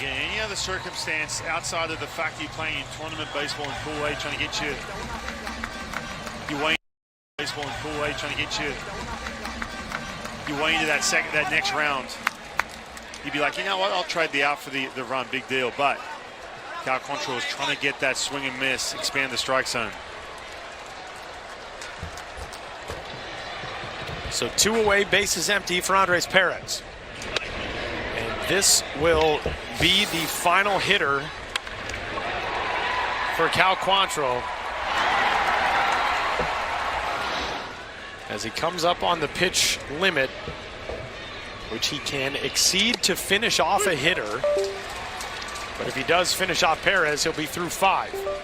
Again, any other circumstance outside of the fact that you're playing in tournament baseball in pool A, trying to get you way baseball in pool A, trying to get you way into that next round. You'd be like, you know what, I'll trade the out for the run, big deal. But Cal Quantrill is trying to get that swing and miss, expand the strike zone. So 2 away, bases empty for Andres Perez. And this will be the final hitter for Cal Quantrill as he comes up on the pitch limit, which he can exceed to finish off a hitter. But if he does finish off Perez, he'll be through 5.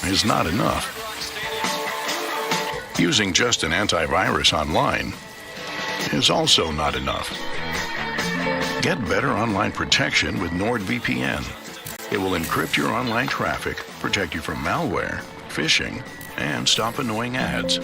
Is not enough. Using just an antivirus online is also not enough. Get better online protection with NordVPN. It will encrypt your online traffic, protect you from malware, phishing, and stop annoying ads.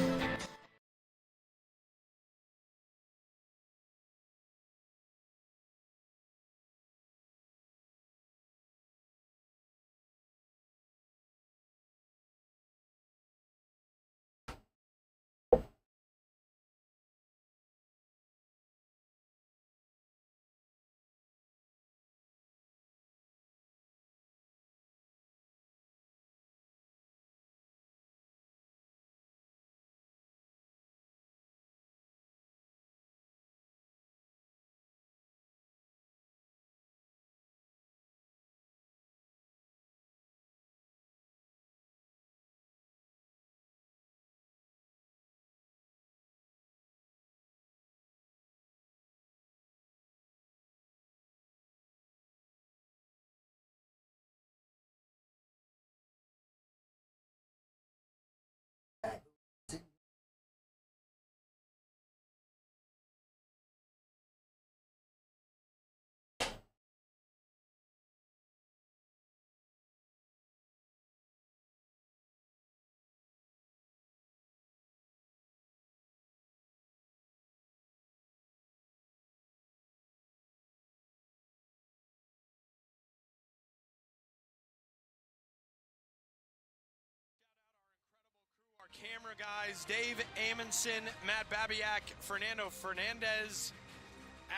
Camera guys, Dave Amundsen, Matt Babiak, Fernando Fernandez,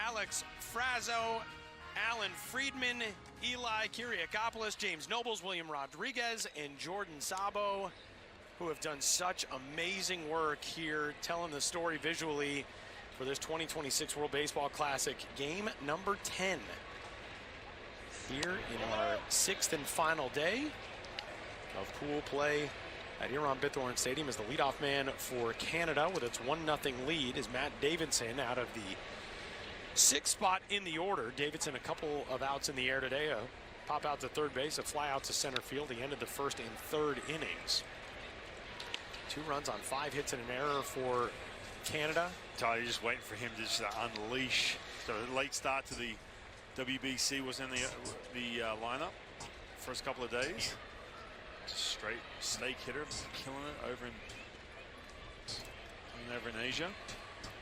Alex Frazo, Alan Friedman, Eli Kiriakopoulos, James Nobles, William Rodriguez, and Jordan Sabo, who have done such amazing work here telling the story visually for this 2026 World Baseball Classic, game number 10. Here in our 6th and final day. of pool play at Huron-Bithorn Stadium as the leadoff man for Canada with its 1-0 lead is Matt Davidson out of the 6th spot in the order. Davidson a couple of outs in the air today, a pop out to third base, a fly out to center field. He ended the first and third innings. 2 runs on 5 hits and an error for Canada. Tyler, you're just waiting for him to just unleash. So a late start to the WBC was in the lineup first couple of days. Straight snake hitter, killing it over in Asia.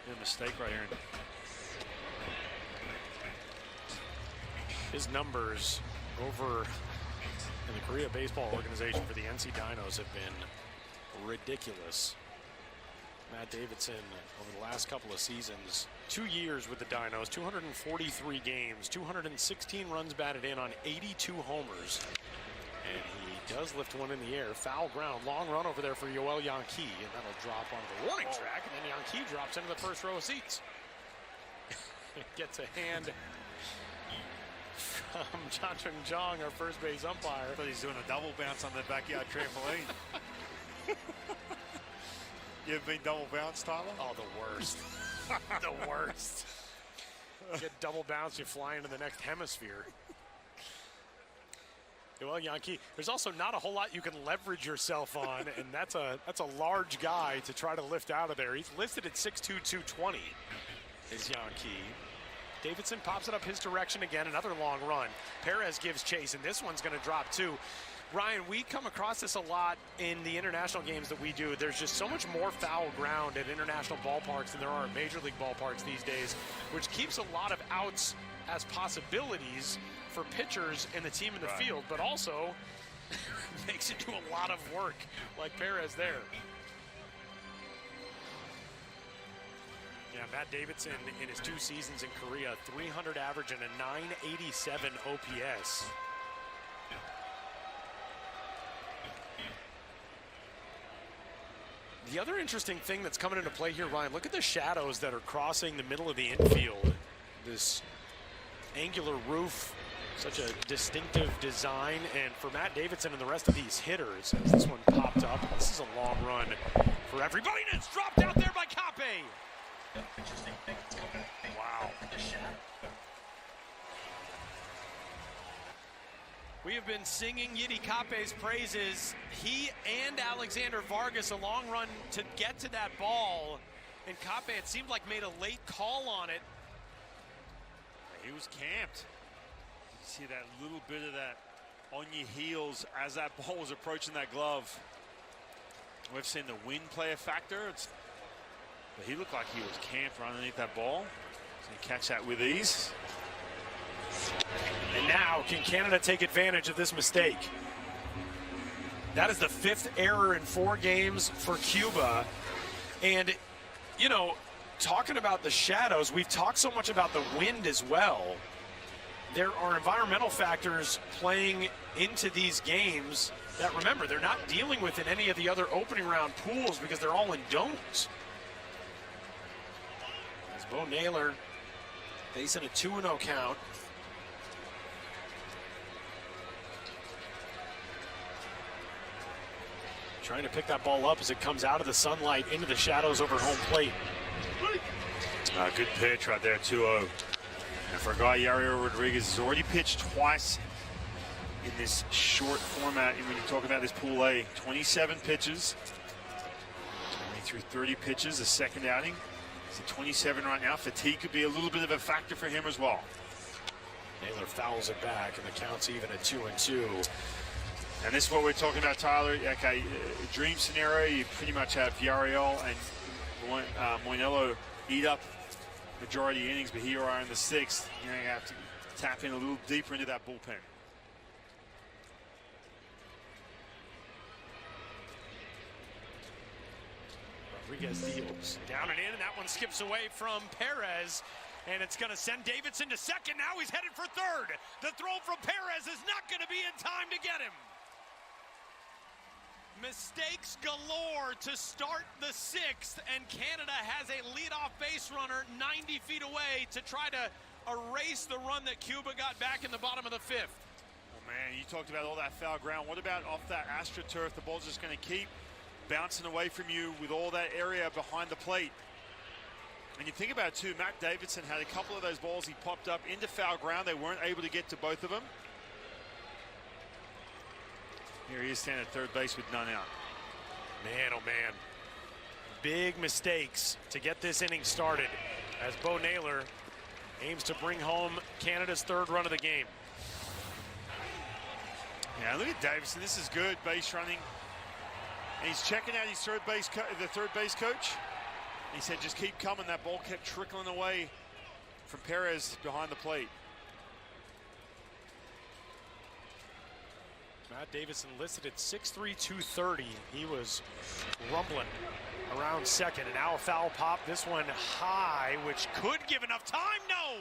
Made a mistake right here. His numbers over in the Korea Baseball Organization for the NC Dinos have been ridiculous. Matt Davidson over the last couple of seasons, 2 years with the Dinos, 243 games, 216 runs batted in on 82 homers. And he does lift one in the air. Foul ground, long run over there for Yoel Yankee, and that'll drop onto the warning track, and then Yankee drops into the first row of seats. Gets a hand from John Chung Jong, our first base umpire. I thought he's doing a double bounce on the backyard trampoline. You ever been double bounce, Tyler? Oh, the worst. The worst. Get double bounce, you fly into the next hemisphere. Well, Yankee, there's also not a whole lot you can leverage yourself on, and that's a large guy to try to lift out of there. He's listed at 6'2", 220 is Yankee. Davidson pops it up his direction again, another long run. Perez gives chase, and this one's going to drop too. Ryan, we come across this a lot in the international games that we do. There's just so much more foul ground at international ballparks than there are at major league ballparks these days, which keeps a lot of outs as possibilities for pitchers and the team in the field, but also makes it do a lot of work, like Perez there. Yeah, Matt Davidson in his 2 seasons in Korea, 300 average and a 987 OPS. The other interesting thing that's coming into play here, Ryan, look at the shadows that are crossing the middle of the infield. This angular roof, such a distinctive design, and for Matt Davidson and the rest of these hitters, as this one popped up, this is a long run for everybody, and it's dropped out there by Cape. Wow. We have been singing Yiddy Cape's praises. He and Alexander Vargas, a long run to get to that ball, and Cape, it seemed like, made a late call on it. He was camped. You see that little bit of that on your heels as that ball was approaching that glove. We've seen the wind play a factor. But he looked like he was camped right underneath that ball. So he catch that with ease. And now, can Canada take advantage of this mistake? That is the 5th error in 4 games for Cuba. And, you know, talking about the shadows, we've talked so much about the wind as well. There are environmental factors playing into these games that, remember, they're not dealing with in any of the other opening round pools because they're all in domes. As Bo Naylor facing a 2-0 count. Trying to pick that ball up as it comes out of the sunlight into the shadows over home plate. Good pitch right there, 2-0. And for a guy, Yariel Rodriguez has already pitched twice in this short format. And when you talk about this Pool A, 27 pitches. Only threw 30 pitches, the second outing. He's at 27 right now. Fatigue could be a little bit of a factor for him as well. Naylor fouls it back, and the count's even at 2-2. And this is what we're talking about, Tyler. Okay, dream scenario, you pretty much have Yariel and Moinello eat up majority innings, but here you are in the 6th. You know, you have to tap in a little deeper into that bullpen. Rodriguez deals down and in, and that one skips away from Perez, and it's going to send Davidson to second. Now he's headed for third. The throw from Perez is not going to be in time to get him. Mistakes galore to start the 6th, and Canada has a leadoff base runner 90 feet away to try to erase the run that Cuba got back in the bottom of the 5th. Oh man, you talked about all that foul ground. What about off that AstroTurf? The ball's just going to keep bouncing away from you with all that area behind the plate. And you think about it too, Matt Davidson had a couple of those balls he popped up into foul ground. They weren't able to get to both of them. Here he is standing at third base with none out. Man, oh man. Big mistakes to get this inning started as Bo Naylor aims to bring home Canada's third run of the game. Yeah, look at Davidson. This is good base running. And he's checking out his third base coach. He said, just keep coming. That ball kept trickling away from Perez behind the plate. Matt Davidson listed at 6'3", 230. He was rumbling around second, and now a foul pop. This one high, which could give enough time. No!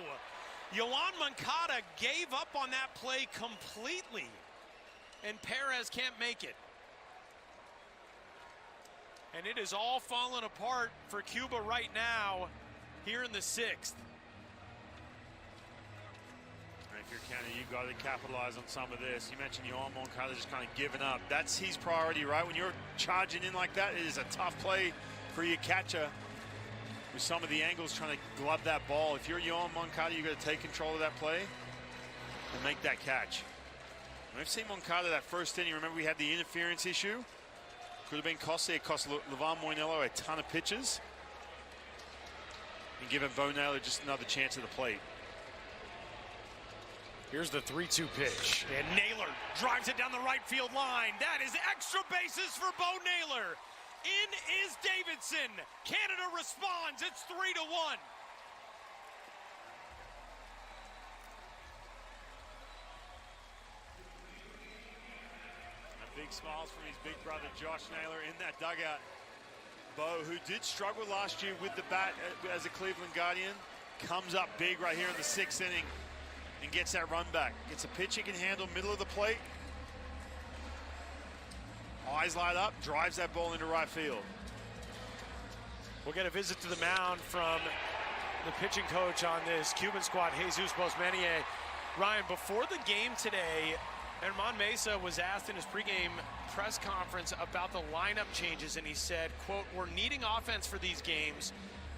Yoan Moncada gave up on that play completely, and Perez can't make it. And it is all falling apart for Cuba right now here in the sixth. If you're Canada, you got to capitalize on some of this. You mentioned Yoan Moncada just kind of giving up. That's his priority, right? When you're charging in like that, it is a tough play for your catcher with some of the angles trying to glove that ball. If you're Yoan Moncada, you got to take control of that play and make that catch. And we've seen Moncada that first inning. Remember, we had the interference issue. Could have been costly. It cost Levan Moinello a ton of pitches and given Bo Naylor just another chance at the plate. Here's the 3-2 pitch, and Naylor drives it down the right field line. That is extra bases for Bo Naylor. In is Davidson. Canada responds. It's 3-1. Big smiles from his big brother Josh Naylor in that dugout. Bo, who did struggle last year with the bat as a Cleveland Guardian, comes up big right here in the sixth inning and gets that run back. Gets a pitch he can handle, middle of the plate. Eyes light up, drives that ball into right field. We'll get a visit to the mound from the pitching coach on this Cuban squad, Jesus Bosmanier. Ryan, before the game today, Herman Mesa was asked in his pregame press conference about the lineup changes, and he said, quote, we're needing offense for these games.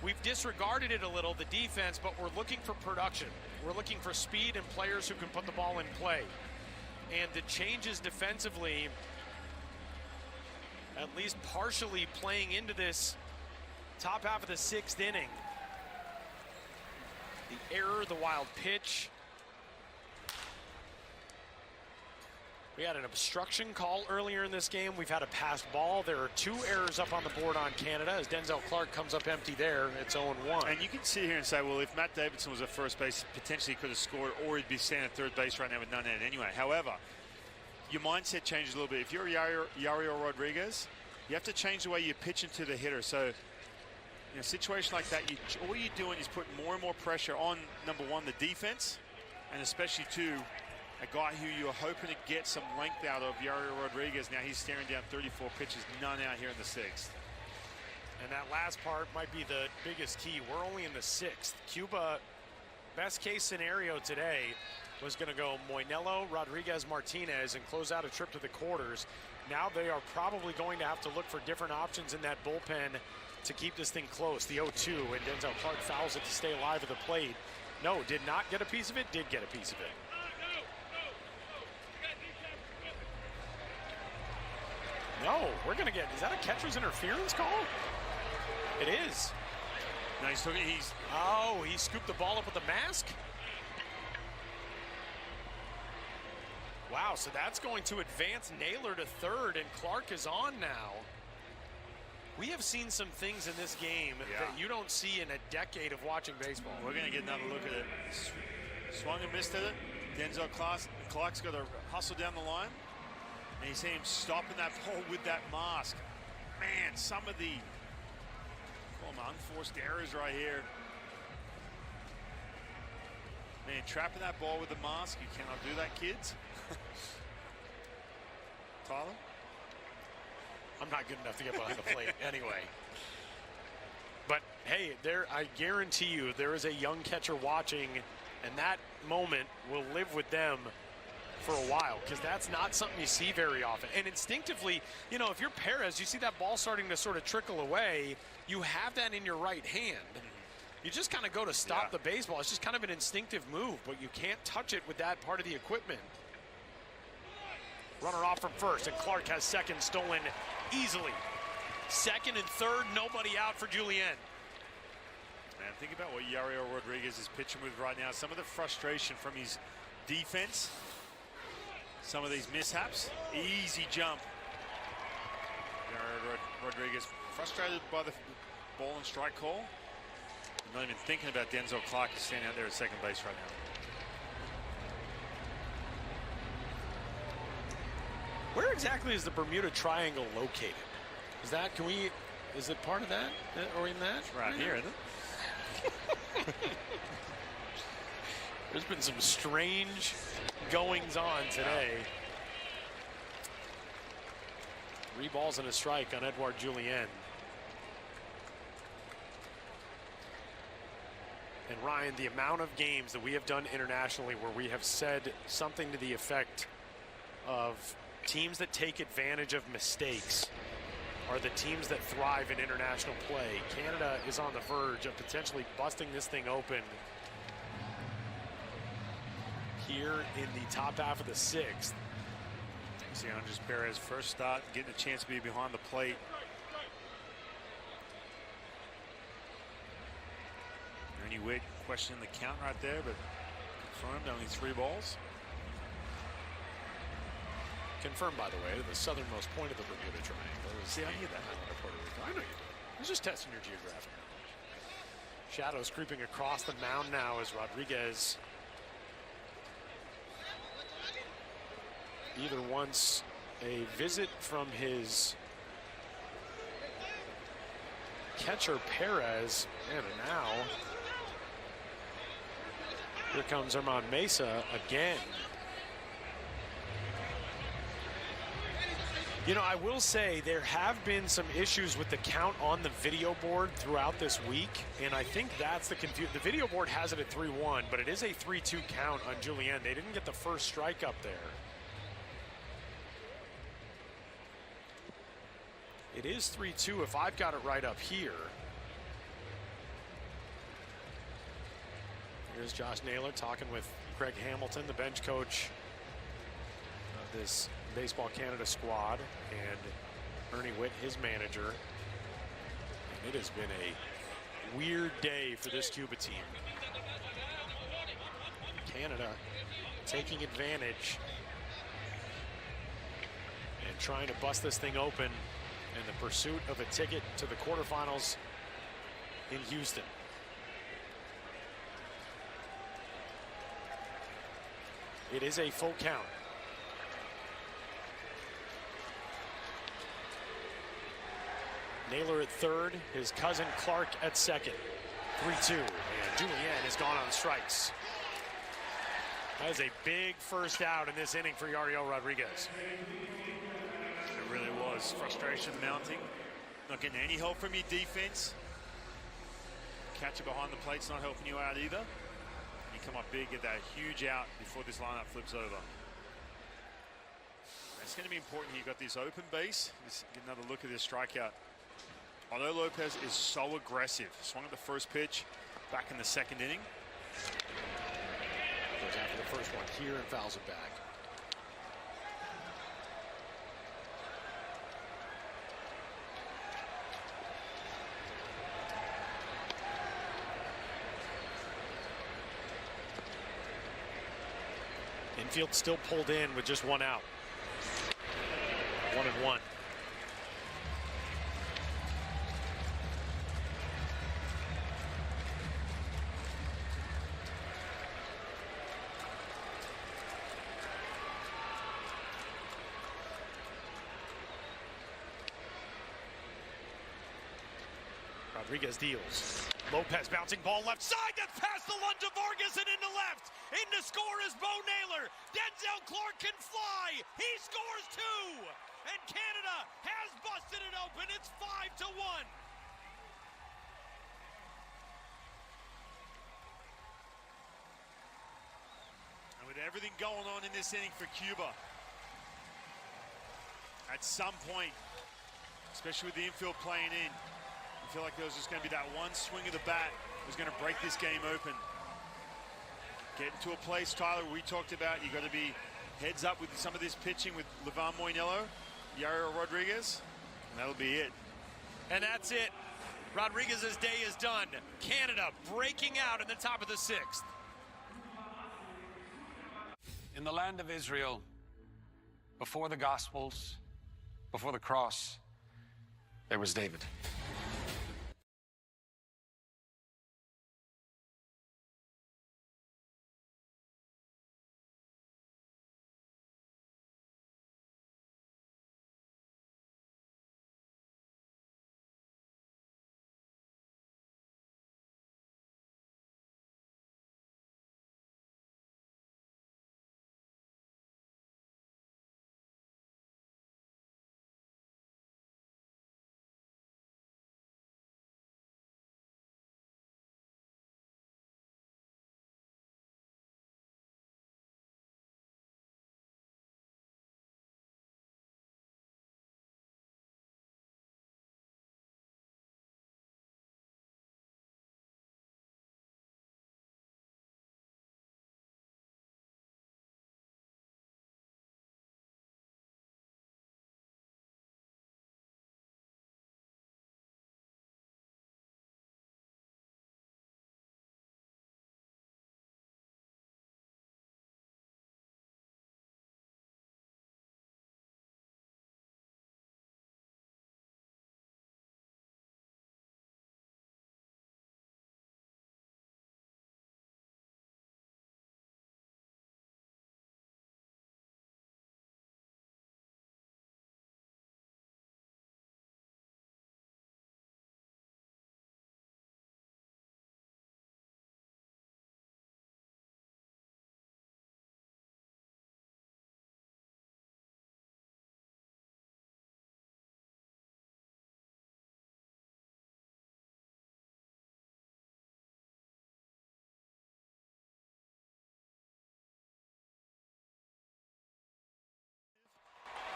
We've disregarded it a little, the defense, but we're looking for production. We're looking for speed and players who can put the ball in play. And the changes defensively, at least partially playing into this top half of the sixth inning. The error, the wild pitch. We had an obstruction call earlier in this game. We've had a passed ball. There are 2 errors up on the board on Canada as Denzel Clark comes up empty there. It's 0-1. And you can sit here and say, well, if Matt Davidson was at first base, potentially could have scored, or he'd be standing at third base right now with none in anyway. However, your mindset changes a little bit. If you're Yariel Rodriguez, you have to change the way you pitch into the hitter. So in a situation like that, all you're doing is putting more and more pressure on, number one, the defense, and especially two, a guy who you're hoping to get some length out of, Yariel Rodriguez. Now he's staring down 34 pitches, none out here in the sixth. And that last part might be the biggest key. We're only in the sixth. Cuba, best case scenario today was going to go Moinello, Rodriguez, Martinez, and close out a trip to the quarters. Now they are probably going to have to look for different options in that bullpen to keep this thing close. The 0-2, and Denzel Clark fouls it to stay alive at the plate. No, did not get a piece of it, did get a piece of it. No, we're going to get, is that a catcher's interference call? It is. No, he scooped the ball up with the mask? Wow, so that's going to advance Naylor to third, and Clark is on now. We have seen some things in this game that you don't see in a decade of watching baseball. We're going to get another look at it. Swung and missed at it. Denzel Clark's got to hustle down the line. And you see him stopping that ball with that mask. Man, some of the unforced errors right here. Man, trapping that ball with the mask, you cannot do that, kids. Tyler? I'm not good enough to get behind the plate anyway. But hey, I guarantee you there is a young catcher watching, and that moment will live with them for a while, because that's not something you see very often. And instinctively, you know, if you're Perez, you see that ball starting to sort of trickle away, you have that in your right hand. You just kind of go to stop the baseball. It's just kind of an instinctive move, but you can't touch it with that part of the equipment. Runner off from first, and Clark has second stolen easily. Second and third, nobody out for Julien. Man, think about what Yariel Rodriguez is pitching with right now. Some of the frustration from his defense. Some of these mishaps. Easy jump. Yariel Rodriguez frustrated by the ball and strike call. Not even thinking about Denzel Clark is standing out there at second base right now. Where exactly is the Bermuda Triangle located? Is that, is it part of that or in that? It's right here, isn't it? There's been some strange goings on today. 3 balls and a strike on Edouard Julien. And Ryan, the amount of games that we have done internationally where we have said something to the effect of teams that take advantage of mistakes are the teams that thrive in international play. Canada is on the verge of potentially busting this thing open here in the top half of the 6th. See Andres Perez first start, getting a chance to be behind the plate. Ernie Witt questioning the count right there, but confirmed only 3 balls. Confirmed, by the way, to the southernmost point of the Bermuda Triangle. See, I hear that. Puerto Rico. I know you do. I was just testing your geographic knowledge. Shadows creeping across the mound now as Rodriguez either wants a visit from his catcher Perez, and now here comes Herman Mesa again. You know, I will say there have been some issues with the count on the video board throughout this week, and I think that's the confusion. The video board has it at 3-1, but it is a 3-2 count on Julien. They didn't get the first strike up there. It is 3-2 if I've got it right up here. Here's Josh Naylor talking with Craig Hamilton, the bench coach of this Baseball Canada squad, and Ernie Witt, his manager. And it has been a weird day for this Cuba team. Canada taking advantage and trying to bust this thing open in the pursuit of a ticket to the quarterfinals in Houston. It is a full count. Naylor at third, his cousin Clark at second. 3-2, and Julien is gone on strikes. That is a big first out in this inning for Yariel Rodriguez. It really was. Frustration mounting. Not getting any help from your defense. Catcher behind the plate's not helping you out either. You come up big, get that huge out before this lineup flips over. It's going to be important here. You've got this open base. Let's get another look at this strikeout. Although Lopez is so aggressive, swung at the first pitch back in the second inning. Goes after the first one here and fouls it back. Infield still pulled in with just 1 out. 1-1. Rodriguez deals. Lopez bouncing ball left side. That's past the lunge of Vargas and into left. In to score is Bo Naylor. Denzel Clark can fly. He scores 2. And Canada has busted it open. It's 5-1. And with every everything going on in this inning for Cuba. At some point, especially with the infield playing in, I feel like there was just going to be that one swing of the bat that was going to break this game open. Getting to a place, Tyler, we talked about, you got to be heads up with some of this pitching with Levan Moinello, Yariel Rodriguez, and that'll be it. And that's it. Rodriguez's day is done. Canada breaking out in the top of the 6th. In the land of Israel, before the Gospels, before the cross, there was David.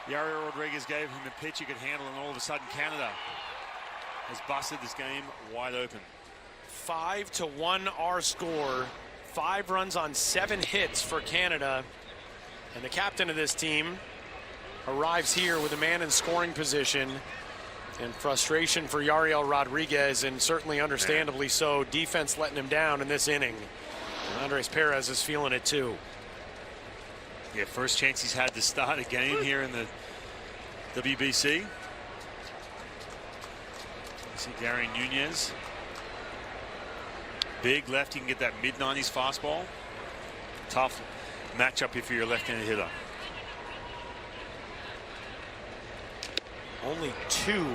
Yariel Rodriguez gave him a pitch he could handle, and all of a sudden Canada has busted this game wide open. 5-1 our score. 5 runs on 7 hits for Canada. And the captain of this team arrives here with a man in scoring position. And frustration for Yariel Rodriguez, and certainly understandably so. Defense letting him down in this inning. And Andres Perez is feeling it too. Yeah, first chance he's had to start a game here in the WBC. You see Darian Nunez. Big lefty, can get that mid-90s fastball. Tough matchup if you're a left-handed hitter. Only 2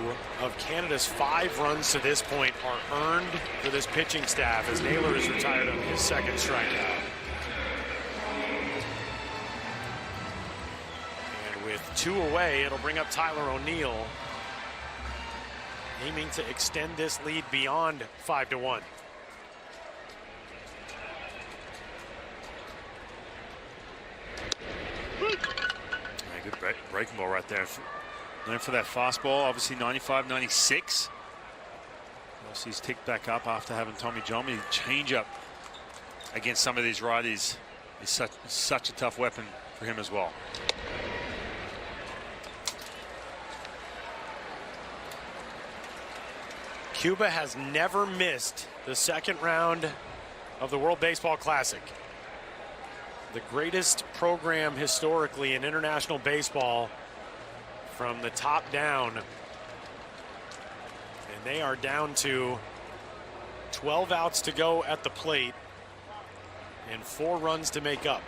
of Canada's 5 runs to this point are earned for this pitching staff, as Naylor is retired on his 2nd strikeout. And with 2 away, it'll bring up Tyler O'Neill, aiming to extend this lead beyond 5-1. Good breaking ball right there. Known for that fastball, obviously 95, 96. Obviously he's ticked back up after having Tommy John. His changeup against some of these righties is such a tough weapon for him as well. Cuba has never missed the 2nd round of the World Baseball Classic. The greatest program historically in international baseball from the top down. And they are down to 12 outs to go at the plate and 4 runs to make up.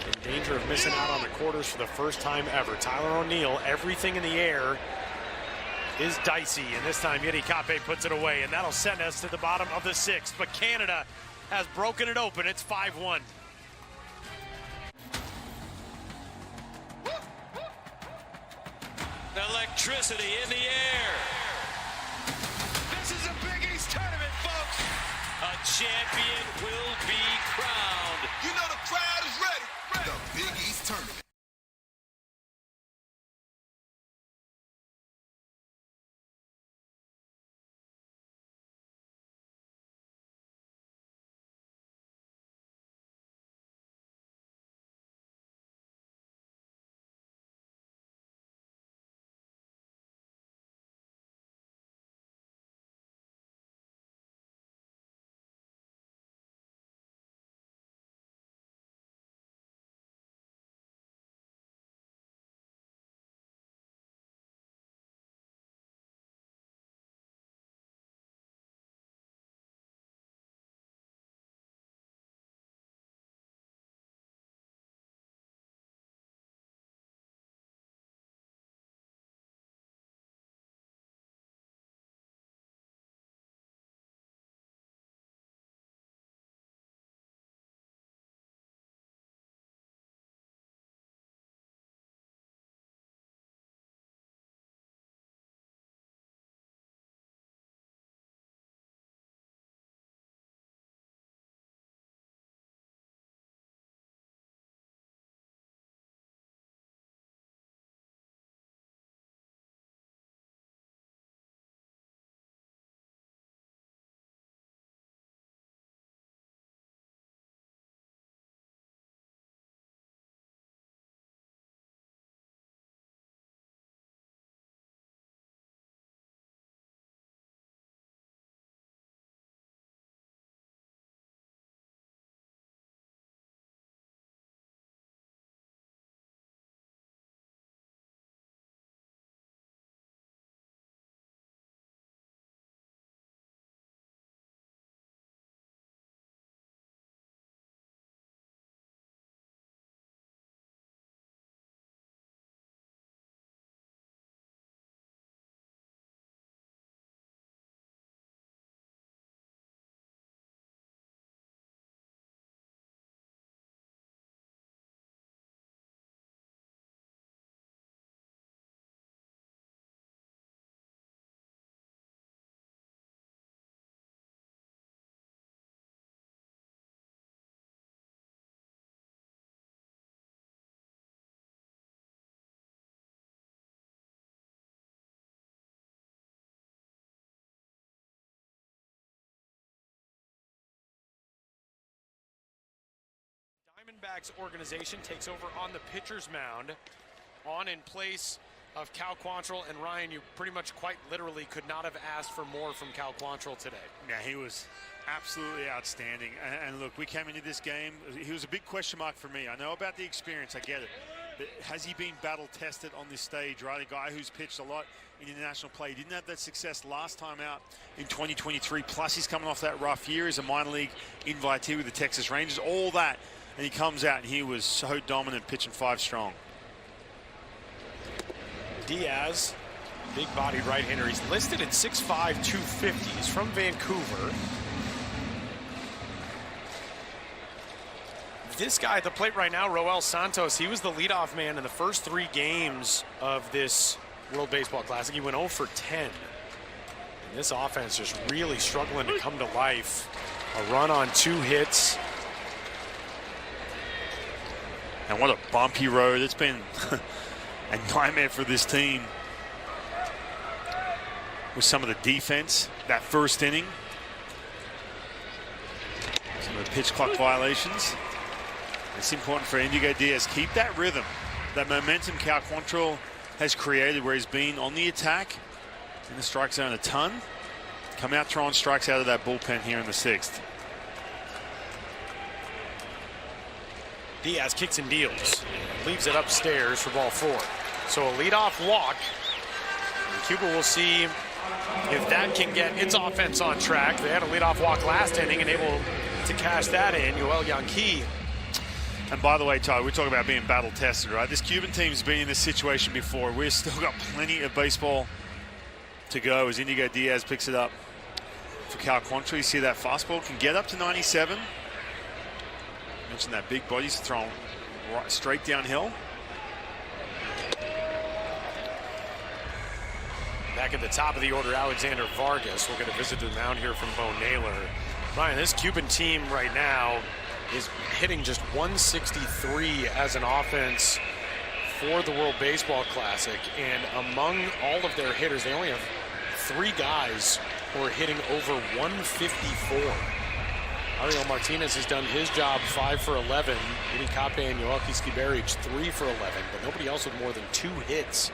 In danger of missing out on the quarters for the first time ever. Tyler O'Neill, everything in the air is dicey, and this time Yeti Kape puts it away, and that'll send us to the bottom of the 6th. But Canada has broken it open. It's 5-1. Electricity in the air. This is a Big East tournament, folks. A champion will be crowned. You know the crowd is ready. The Big East Tournament. Diamondbacks organization takes over on the pitcher's mound, on in place of Cal Quantrill. And Ryan, you pretty much quite literally could not have asked for more from Cal Quantrill today. Yeah, he was absolutely outstanding. And look, we came into this game, he was a big question mark for me. I know about the experience, I get it. But has he been battle tested on this stage, right? A guy who's pitched a lot in international play. He didn't have that success last time out in 2023. Plus, he's coming off that rough year. He's a minor league invitee with the Texas Rangers. All that. And he comes out and he was so dominant, pitching 5 strong. Diaz, big-bodied right-hander. He's listed at 6'5", 250. He's from Vancouver. This guy at the plate right now, Roel Santos, he was the leadoff man in the first 3 games of this World Baseball Classic. He went 0 for 10. And this offense just really struggling to come to life. A run on 2 hits. And what a bumpy road. It's been a nightmare for this team with some of the defense that first inning. Some of the pitch clock violations. It's important for Indigo Diaz. Keep that rhythm, that momentum Cal Quantrill has created where he's been on the attack in the strike zone a ton. Come out throwing strikes out of that bullpen here in the 6th. Diaz kicks and deals, leaves it upstairs for ball 4. So a leadoff walk. And Cuba will see if that can get its offense on track. They had a leadoff walk last inning and able to cash that in. Yoel Yanqui. And by the way, Ty, we talk about being battle tested, right? This Cuban team's been in this situation before. We've still got plenty of baseball to go as Indigo Diaz picks it up for Cal Quantrill. You see that fastball can get up to 97. Mentioned that big body's thrown right straight downhill. Back at the top of the order, Alexander Vargas will get a visit to the mound here from Bo Naylor. Ryan, this Cuban team right now is hitting just 163 as an offense for the World Baseball Classic, and among all of their hitters, they only have 3 guys who are hitting over 154. Ariel Martinez has done his job, 5 for 11. Eddie Cape and Yoelqui Skiberic, 3 for 11, but nobody else with more than 2 hits.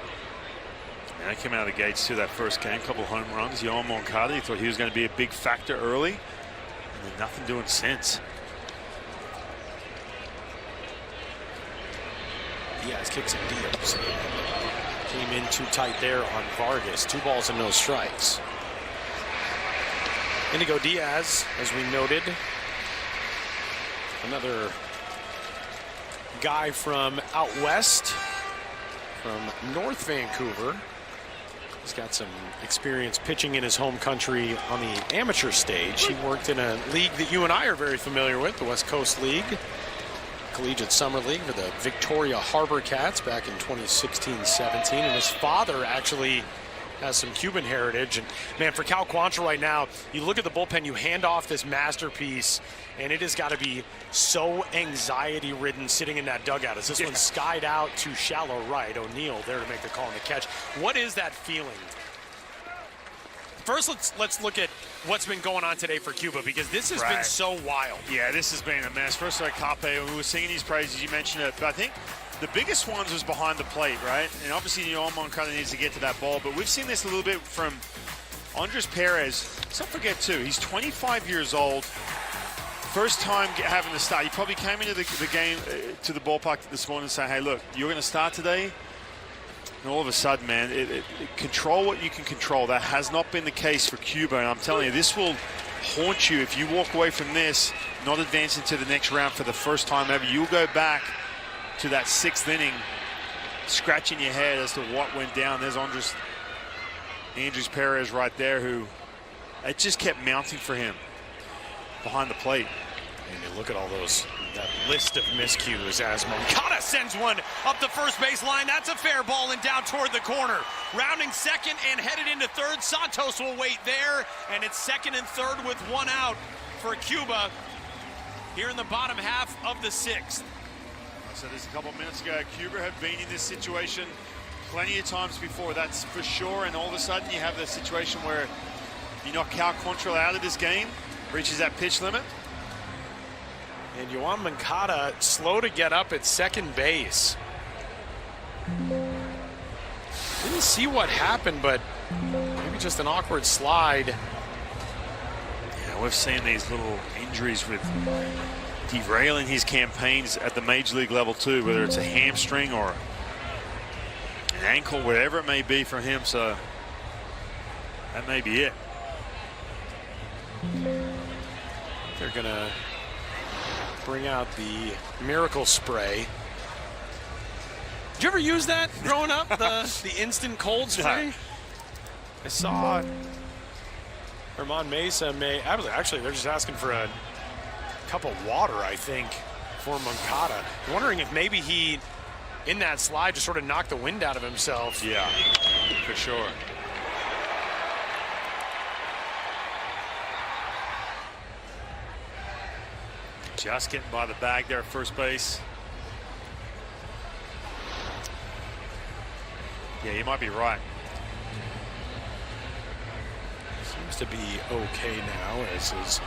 And they came out of the gates too that first game, couple of home runs. Yoan Moncada, you thought he was going to be a big factor early, and then nothing doing since. Diaz kicks and deals. Came in too tight there on Vargas. 2 balls and no strikes. Inigo Diaz, as we noted, another guy from out west, from North Vancouver. He's got some experience pitching in his home country on the amateur stage. He worked in a league that you and I are very familiar with, the West Coast League, Collegiate Summer League for the Victoria Harbor Cats back in 2016-17. And his father actually has some Cuban heritage. And man, for Cal Quantrill right now, you look at the bullpen, you hand off this masterpiece, and it has got to be so anxiety-ridden sitting in that dugout as this one skied out to shallow right. O'Neill there to make the call on the catch. What is that feeling? First, let's look at what's been going on today for Cuba, because this has been so wild. Yeah, this has been a mess. First of all, Cape, when we were singing these praises, you mentioned it, but I think the biggest ones was behind the plate, right? And obviously, Yoan Moncada needs to get to that ball, but we've seen this a little bit from Andres Perez. Let's not forget, too, he's 25 years old. First time having to start. He probably came into the game, to the ballpark this morning and said, hey, look, you're going to start today. And all of a sudden, man, control what you can control. That has not been the case for Cuba. And I'm telling you, this will haunt you if you walk away from this, not advancing to the next round for the first time ever. You'll go back to that 6th inning, scratching your head as to what went down. There's Andres Perez right there, who it just kept mounting for him behind the plate. And you look at all those, that list of miscues as Moncada sends one up the first base line. That's a fair ball and down toward the corner. Rounding second and headed into third. Santos will wait there, and it's 2nd and 3rd with 1 out for Cuba here in the bottom half of the 6th. I said this a couple minutes ago, Cuba have been in this situation plenty of times before, that's for sure, and all of a sudden you have the situation where you knock Cal Quantrill out of this game, reaches that pitch limit. And Yoan Moncada slow to get up at second base. Didn't see what happened, but maybe just an awkward slide. Yeah, we've seen these little injuries with derailing his campaigns at the major league level too, whether it's a hamstring or an ankle, whatever it may be for him. So that may be it. They're gonna bring out the miracle spray. Did you ever use that growing up, the instant cold spray? I saw Herman Mesa actually they're just asking for a cup of water, I think, for Moncada. I'm wondering if maybe he, in that slide, just sort of knocked the wind out of himself. Yeah, for sure. Just getting by the bag there at first base. Yeah, you might be right. Seems to be okay now, as his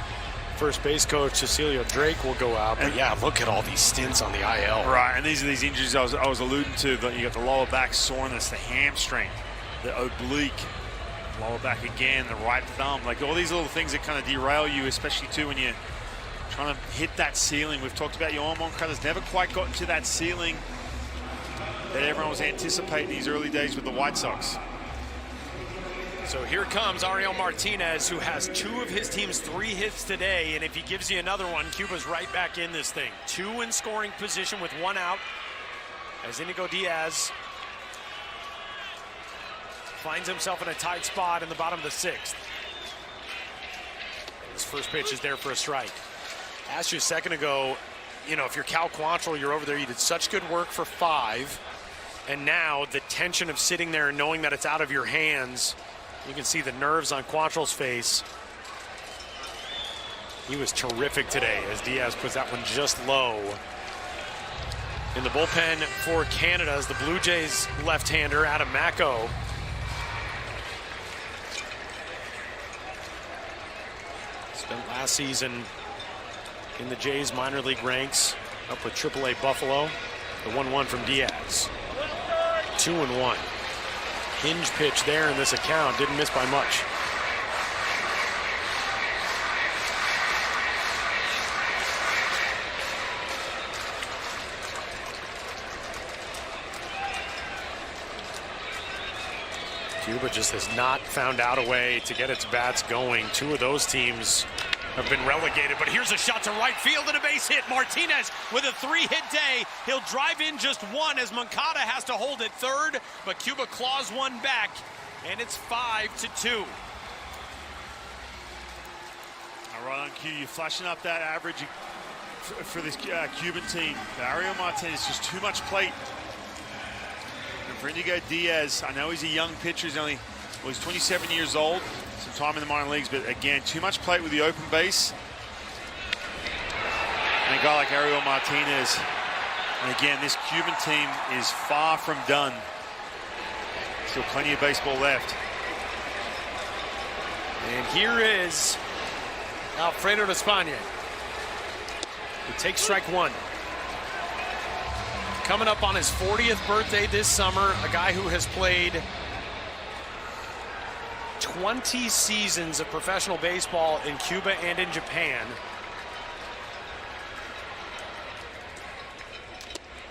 first base coach Cecilio Drake will go out. But yeah, look at all these stints on the IL. Right, and these are these injuries I was alluding to. You got the lower back soreness, the hamstring, the oblique, lower back again, the right thumb. Like all these little things that kind of derail you, especially too when you're trying to hit that ceiling. We've talked about Yoan Moncada's never quite gotten to that ceiling that everyone was anticipating these early days with the White Sox. So here comes Ariel Martinez, who has 2 of his team's 3 hits today, and if he gives you another one, Cuba's right back in this thing. 2 in scoring position with 1 out, as Inigo Diaz finds himself in a tight spot in the bottom of the 6th. His first pitch is there for a strike. I asked you a second ago, you know, if you're Cal Quantrill, you're over there, you did such good work for 5, and now the tension of sitting there and knowing that it's out of your hands, you can see the nerves on Quantrill's face. He was terrific today as Diaz puts that one just low. In the bullpen for Canada is the Blue Jays left-hander, Adam Macko. Spent last season in the Jays minor league ranks, up with AAA Buffalo. The 1-1 from Diaz. 2-1. Hinge pitch there in this account, didn't miss by much. Cuba just has not found out a way to get its bats going. Two of those teams have been relegated, but here's a shot to right field and a base hit. Martinez with a 3-hit day. He'll drive in just one as Moncada has to hold it third, but Cuba claws one back, and it's 5-2. All right on cue, you're flashing up that average for this Cuban team. Ariel Martinez, just too much plate. And for Indigo Diaz, I know he's a young pitcher. He's 27 years old, some time in the minor leagues, but again, too much plate with the open base. And a guy like Ariel Martinez. And again, this Cuban team is far from done. Still plenty of baseball left. And here is Alfredo de España. He takes strike one. Coming up on his 40th birthday this summer, a guy who has played 20 seasons of professional baseball in Cuba and in Japan.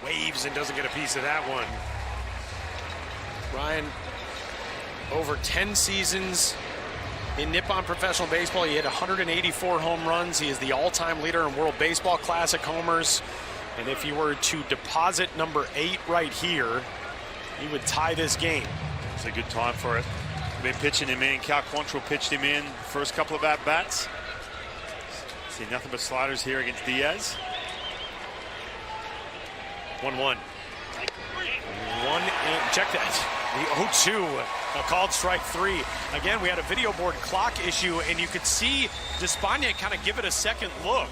Waves and doesn't get a piece of that one. Ryan, over 10 seasons in Nippon professional baseball. He hit 184 home runs. He is the all-time leader in World Baseball Classic homers. And if he were to deposit number 8 right here, he would tie this game. It's a good time for it. Been pitching him in. Cal Quantrill pitched him in first couple of at-bats. See nothing but sliders here against Diaz. 1-1. Check that. The 0-2, a called strike 3. Again, we had a video board clock issue, and you could see Despaigne kind of give it a second look.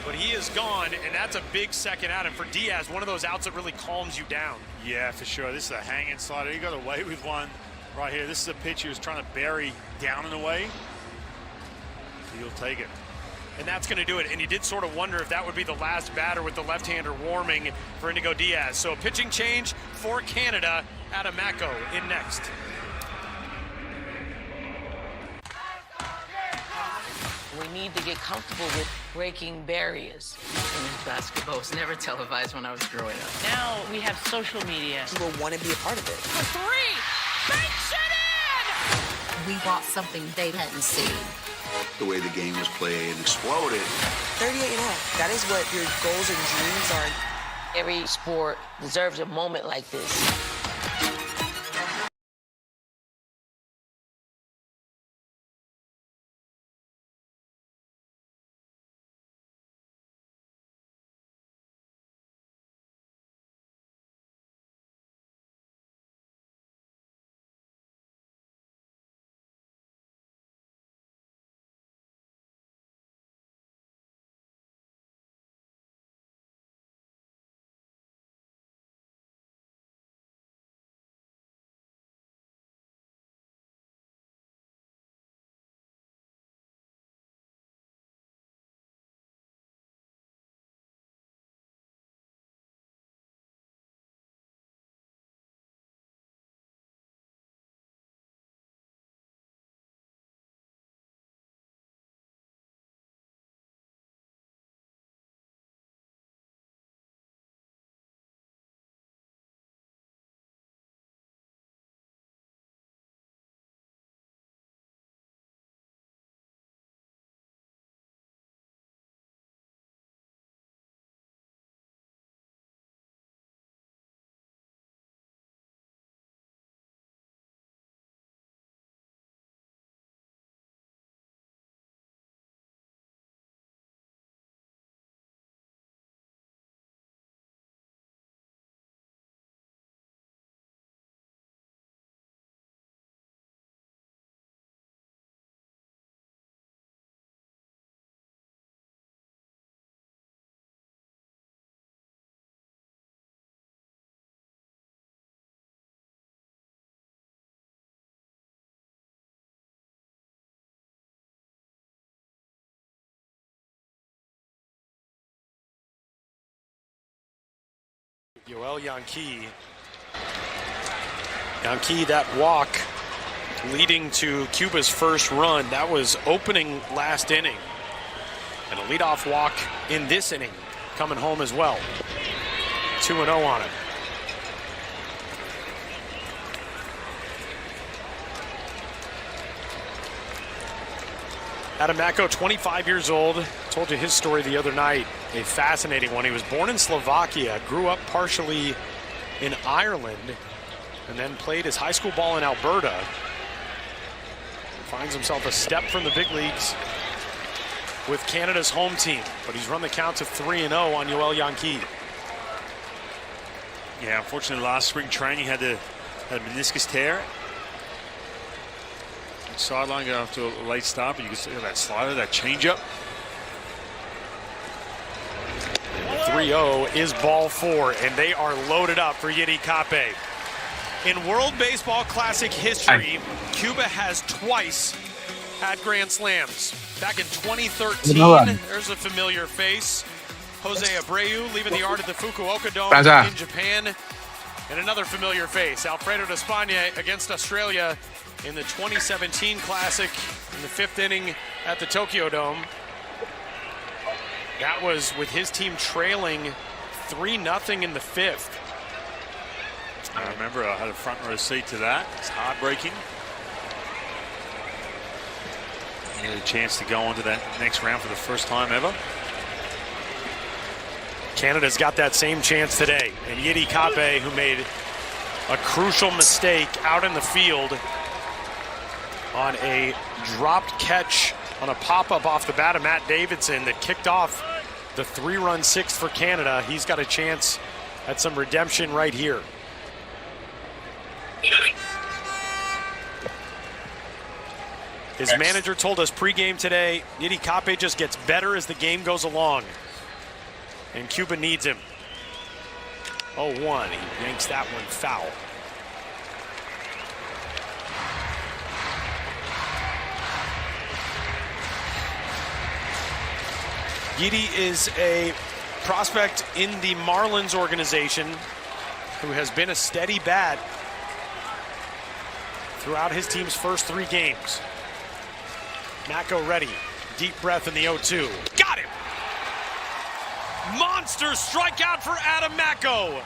But he is gone, and that's a big second out. And for Diaz, one of those outs that really calms you down. Yeah, for sure. This is a hanging slider. He got away with one right here. This is a pitch he was trying to bury down and away. He'll take it. And that's going to do it. And you did sort of wonder if that would be the last batter with the left-hander warming for Indigo Diaz. So a pitching change for Canada. Adam Macko in next. We need to get comfortable with breaking barriers. Women's basketball was never televised when I was growing up. Now we have social media. People want to be a part of it. For 3, makes it in! We brought something they hadn't seen. The way the game was played exploded. 38-0. That is what your goals and dreams are. Every sport deserves a moment like this. Yoel Yanqui. Yanqui, that walk leading to Cuba's first run, that was opening last inning. And a leadoff walk in this inning coming home as well. 2-0 on it. Adam Mako, 25 years old. Told you his story the other night. A fascinating one. He was born in Slovakia, grew up partially in Ireland, and then played his high school ball in Alberta. Finds himself a step from the big leagues with Canada's home team, but he's run the count to 3-0 on Yoel Yanqui. Yeah, unfortunately last spring training had a meniscus tear. Sideline got off to a late start, but you can see that slider, that changeup. 3-0 is ball 4, and they are loaded up for Yiddy Cape. In World Baseball Classic history, Cuba has twice had Grand Slams. Back in 2013, there's a familiar face. Jose Abreu leaving the art at the Fukuoka Dome in Japan. And another familiar face, Alfredo Despaigne against Australia in the 2017 Classic in the 5th inning at the Tokyo Dome. That was with his team trailing 3-0 in the 5th. I remember I had a front row seat to that. It's heartbreaking. He had a chance to go on to that next round for the first time ever. Canada's got that same chance today. And Yiddy Cape, who made a crucial mistake out in the field on a dropped catch on a pop-up off the bat of Matt Davidson that kicked off the 3-run 6th for Canada. He's got a chance at some redemption right here. His manager told us pregame today, Yiddy Cape just gets better as the game goes along. And Cuba needs him. 0-1, he yanks that one foul. Yiddy is a prospect in the Marlins organization who has been a steady bat throughout his team's first 3 games. Mako ready, deep breath in the 0-2. Got him! Monster strikeout for Adam Mako.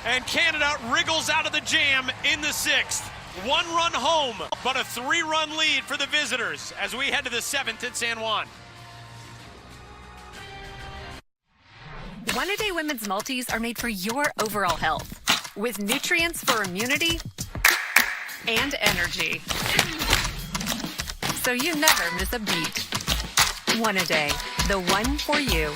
And Canada wriggles out of the jam in the 6th. 1-run home, but a 3-run lead for the visitors as we head to the 7th at San Juan. One-A-Day Women's Multis are made for your overall health, with nutrients for immunity and energy. So you never miss a beat. One-A-Day, the one for you.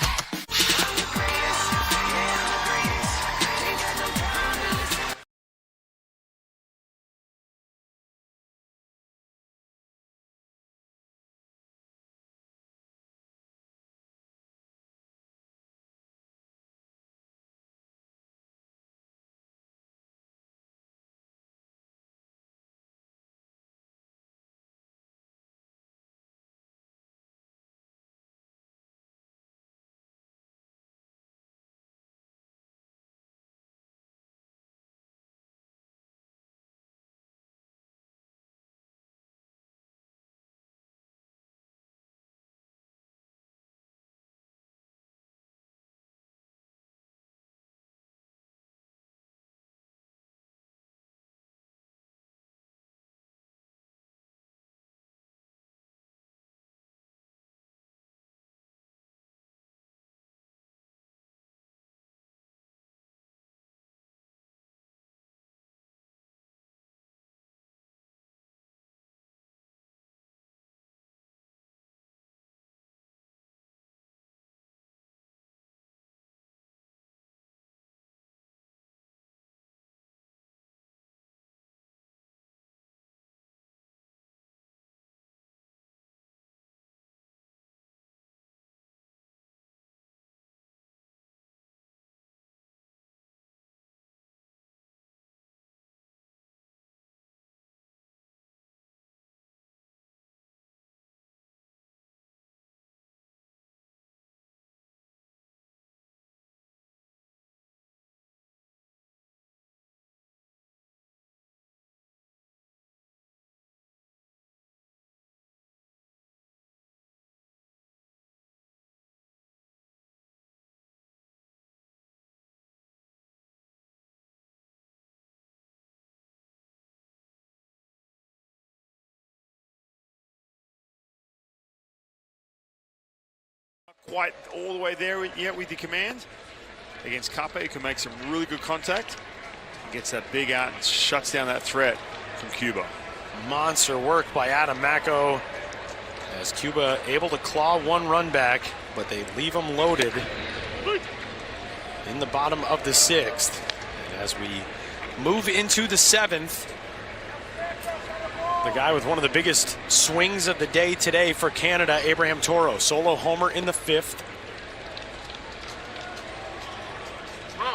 quite all the way there yet with the command. Against Kape, who can make some really good contact. He gets that big out and shuts down that threat from Cuba. Monster work by Adam Mako, as Cuba able to claw one run back, but they leave them loaded in the bottom of the 6th. And as we move into the 7th, the guy with one of the biggest swings of the day today for Canada, Abraham Toro, solo homer in the 5th.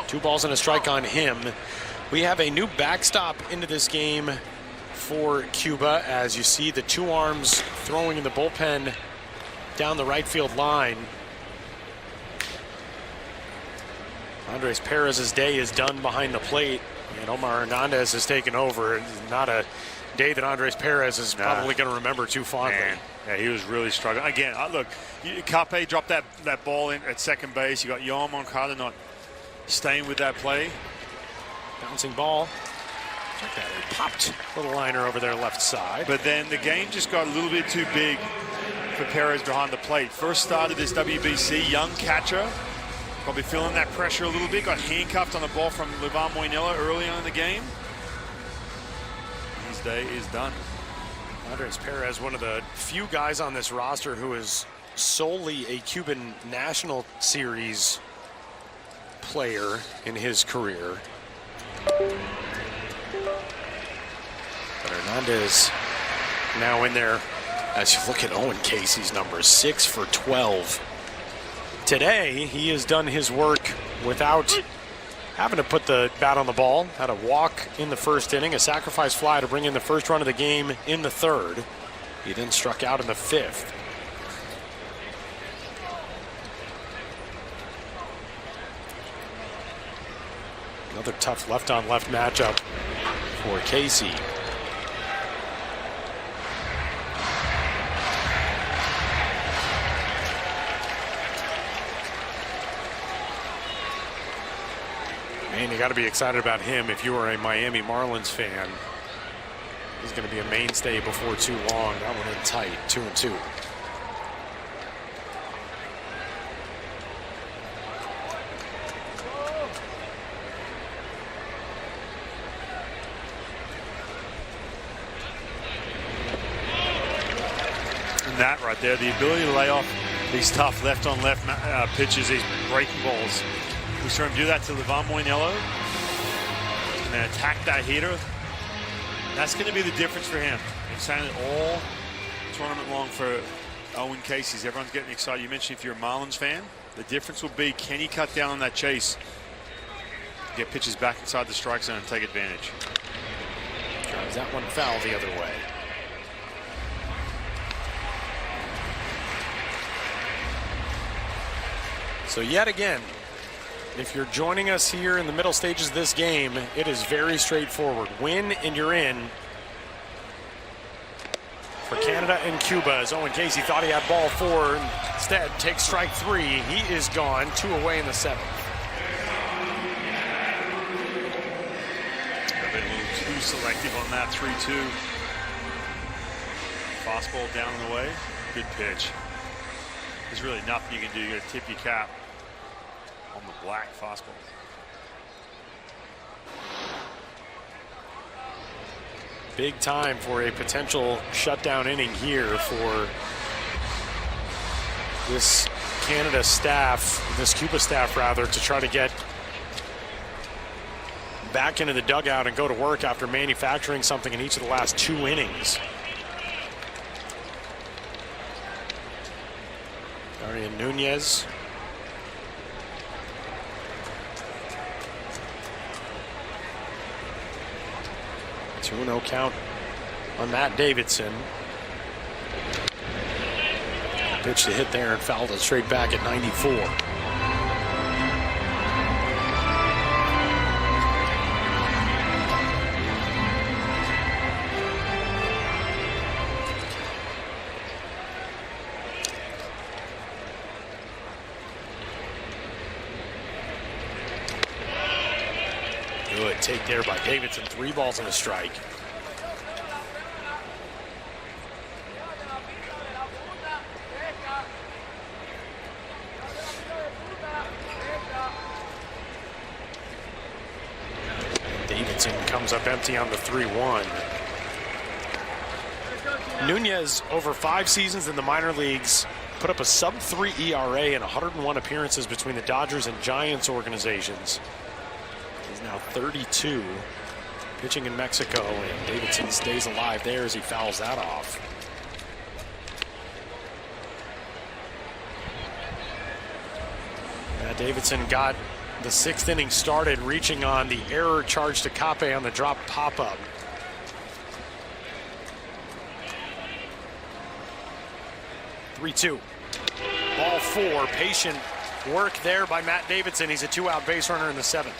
2 balls and a strike on him. We have a new backstop into this game for Cuba, as you see the 2 arms throwing in the bullpen down the right field line. Andres Perez's day is done behind the plate, and Omar Hernandez has taken over. It's not a day that Andres Perez is probably going to remember too fondly. Man. Yeah, he was really struggling. Again, look, Kape dropped that ball in at second base. You got Yoel Moncada not staying with that play. Bouncing ball. Check that, he popped little liner over their left side. But then the game just got a little bit too big for Perez behind the plate. First start of this WBC, young catcher. Probably feeling that pressure a little bit. Got handcuffed on the ball from Livan Moinella early on in the game. His day is done. Andres Perez, one of the few guys on this roster who is solely a Cuban National Series player in his career. But Hernandez now in there, as you look at Owen Casey's numbers, 6 for 12. Today, he has done his work without having to put the bat on the ball. Had a walk in the 1st inning, a sacrifice fly to bring in the 1st run of the game in the 3rd. He then struck out in the 5th. Another tough left-on-left matchup for Casey. Man, you got to be excited about him if you are a Miami Marlins fan. He's going to be a mainstay before too long. That one in tight, 2-2. That right there, the ability to lay off these tough left-on-left pitches, these breaking balls. We saw him do that to Livan Moinella and then attack that hitter. That's going to be the difference for him. I'm saying it all tournament long for Owen Casey. Everyone's getting excited. You mentioned if you're a Marlins fan, the difference will be, can he cut down on that chase, get pitches back inside the strike zone and take advantage. Drives that one foul the other way. So yet again, if you're joining us here in the middle stages of this game, it is very straightforward. Win and you're in for Canada and Cuba, as Owen Casey thought he had ball 4. Instead, takes strike 3. He is gone, 2 away in the 7th. I've been a little too selective on that 3-2. Fastball down and away. Good pitch. There's really nothing you can do. You got to tip your cap on the black fastball. Big time for a potential shutdown inning here for this Canada staff, this Cuba staff rather, to try to get back into the dugout and go to work after manufacturing something in each of the last 2 innings. Arian Nunez. A 2-0 count on Matt Davidson. Pitch to hit there and fouled it straight back at 94. Good take there by Davidson. 3 balls and a strike. Davidson comes up empty on the 3-1. Nunez, over 5 seasons in the minor leagues, put up a sub-3 ERA in 101 appearances between the Dodgers and Giants organizations. He's now 32, pitching in Mexico, and Davidson stays alive there as he fouls that off. Davidson got the 6th inning started, reaching on the error charge to Cape on the drop pop-up. (3-2). Ball 4, patient work there by Matt Davidson. He's a 2-out base runner in the 7th.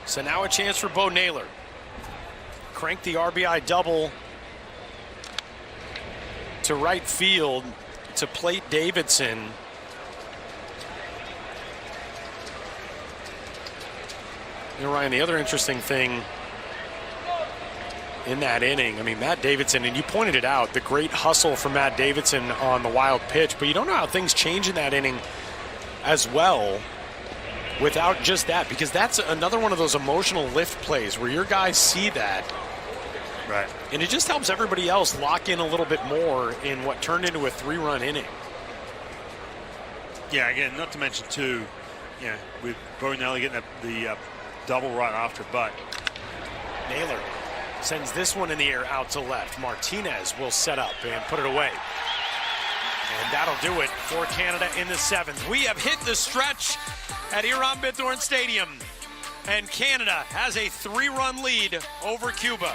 So now a chance for Bo Naylor. Crank the RBI double to right field to plate Davidson. You know, Ryan, the other interesting thing in that inning, I mean, Matt Davidson, and you pointed it out, the great hustle from Matt Davidson on the wild pitch, but you don't know how things change in that inning as well without just that, because that's another one of those emotional lift plays where your guys see that. Right. And it just helps everybody else lock in a little bit more in what turned into a 3-run inning. Yeah, again, not to mention, too, yeah, with Bo Naylor getting the double right after, but Naylor sends this one in the air out to left. Martinez will set up and put it away. And that'll do it for Canada in the 7th. We have hit the stretch at Iran Bithorn Stadium, and Canada has a 3-run lead over Cuba.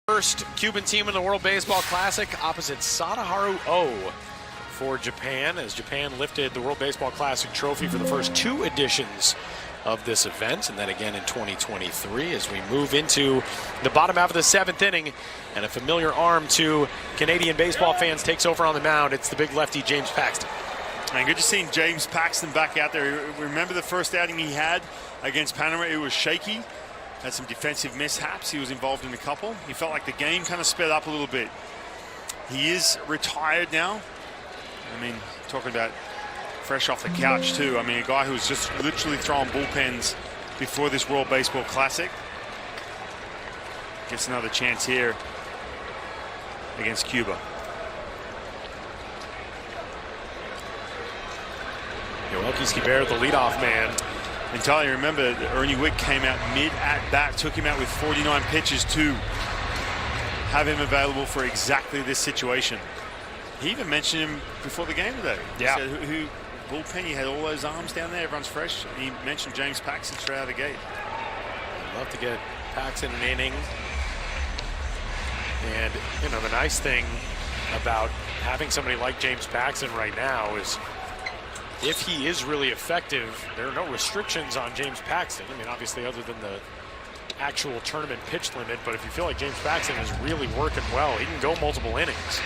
First Cuban team in the World Baseball Classic opposite Sadaharu O for Japan, as Japan lifted the World Baseball Classic trophy for the first 2 editions of this event, and then again in 2023 as we move into the bottom half of the 7th inning, and a familiar arm to Canadian baseball fans takes over on the mound. It's the big lefty, James Paxton. And good to see James Paxton back out there. Remember the first outing he had against Panama? It was shaky. Had some defensive mishaps. He was involved in a couple. He felt like the game kind of sped up a little bit. He is retired now. I mean, talking about fresh off the couch too. I mean, a guy who was just literally throwing bullpens before this World Baseball Classic gets another chance here against Cuba. Yoelqui Escobar, the leadoff man. Entirely remember, Ernie Wick came out mid-at-bat, took him out with 49 pitches to have him available for exactly this situation. He even mentioned him before the game today. Yeah. He said, who bullpen, he had all those arms down there, everyone's fresh. And he mentioned James Paxton straight out of the gate. I'd love to get Paxton an inning. And, you know, the nice thing about having somebody like James Paxton right now is if he is really effective, there are no restrictions on James Paxton. I mean, obviously, other than the actual tournament pitch limit, but if you feel like James Paxton is really working well, he can go multiple innings.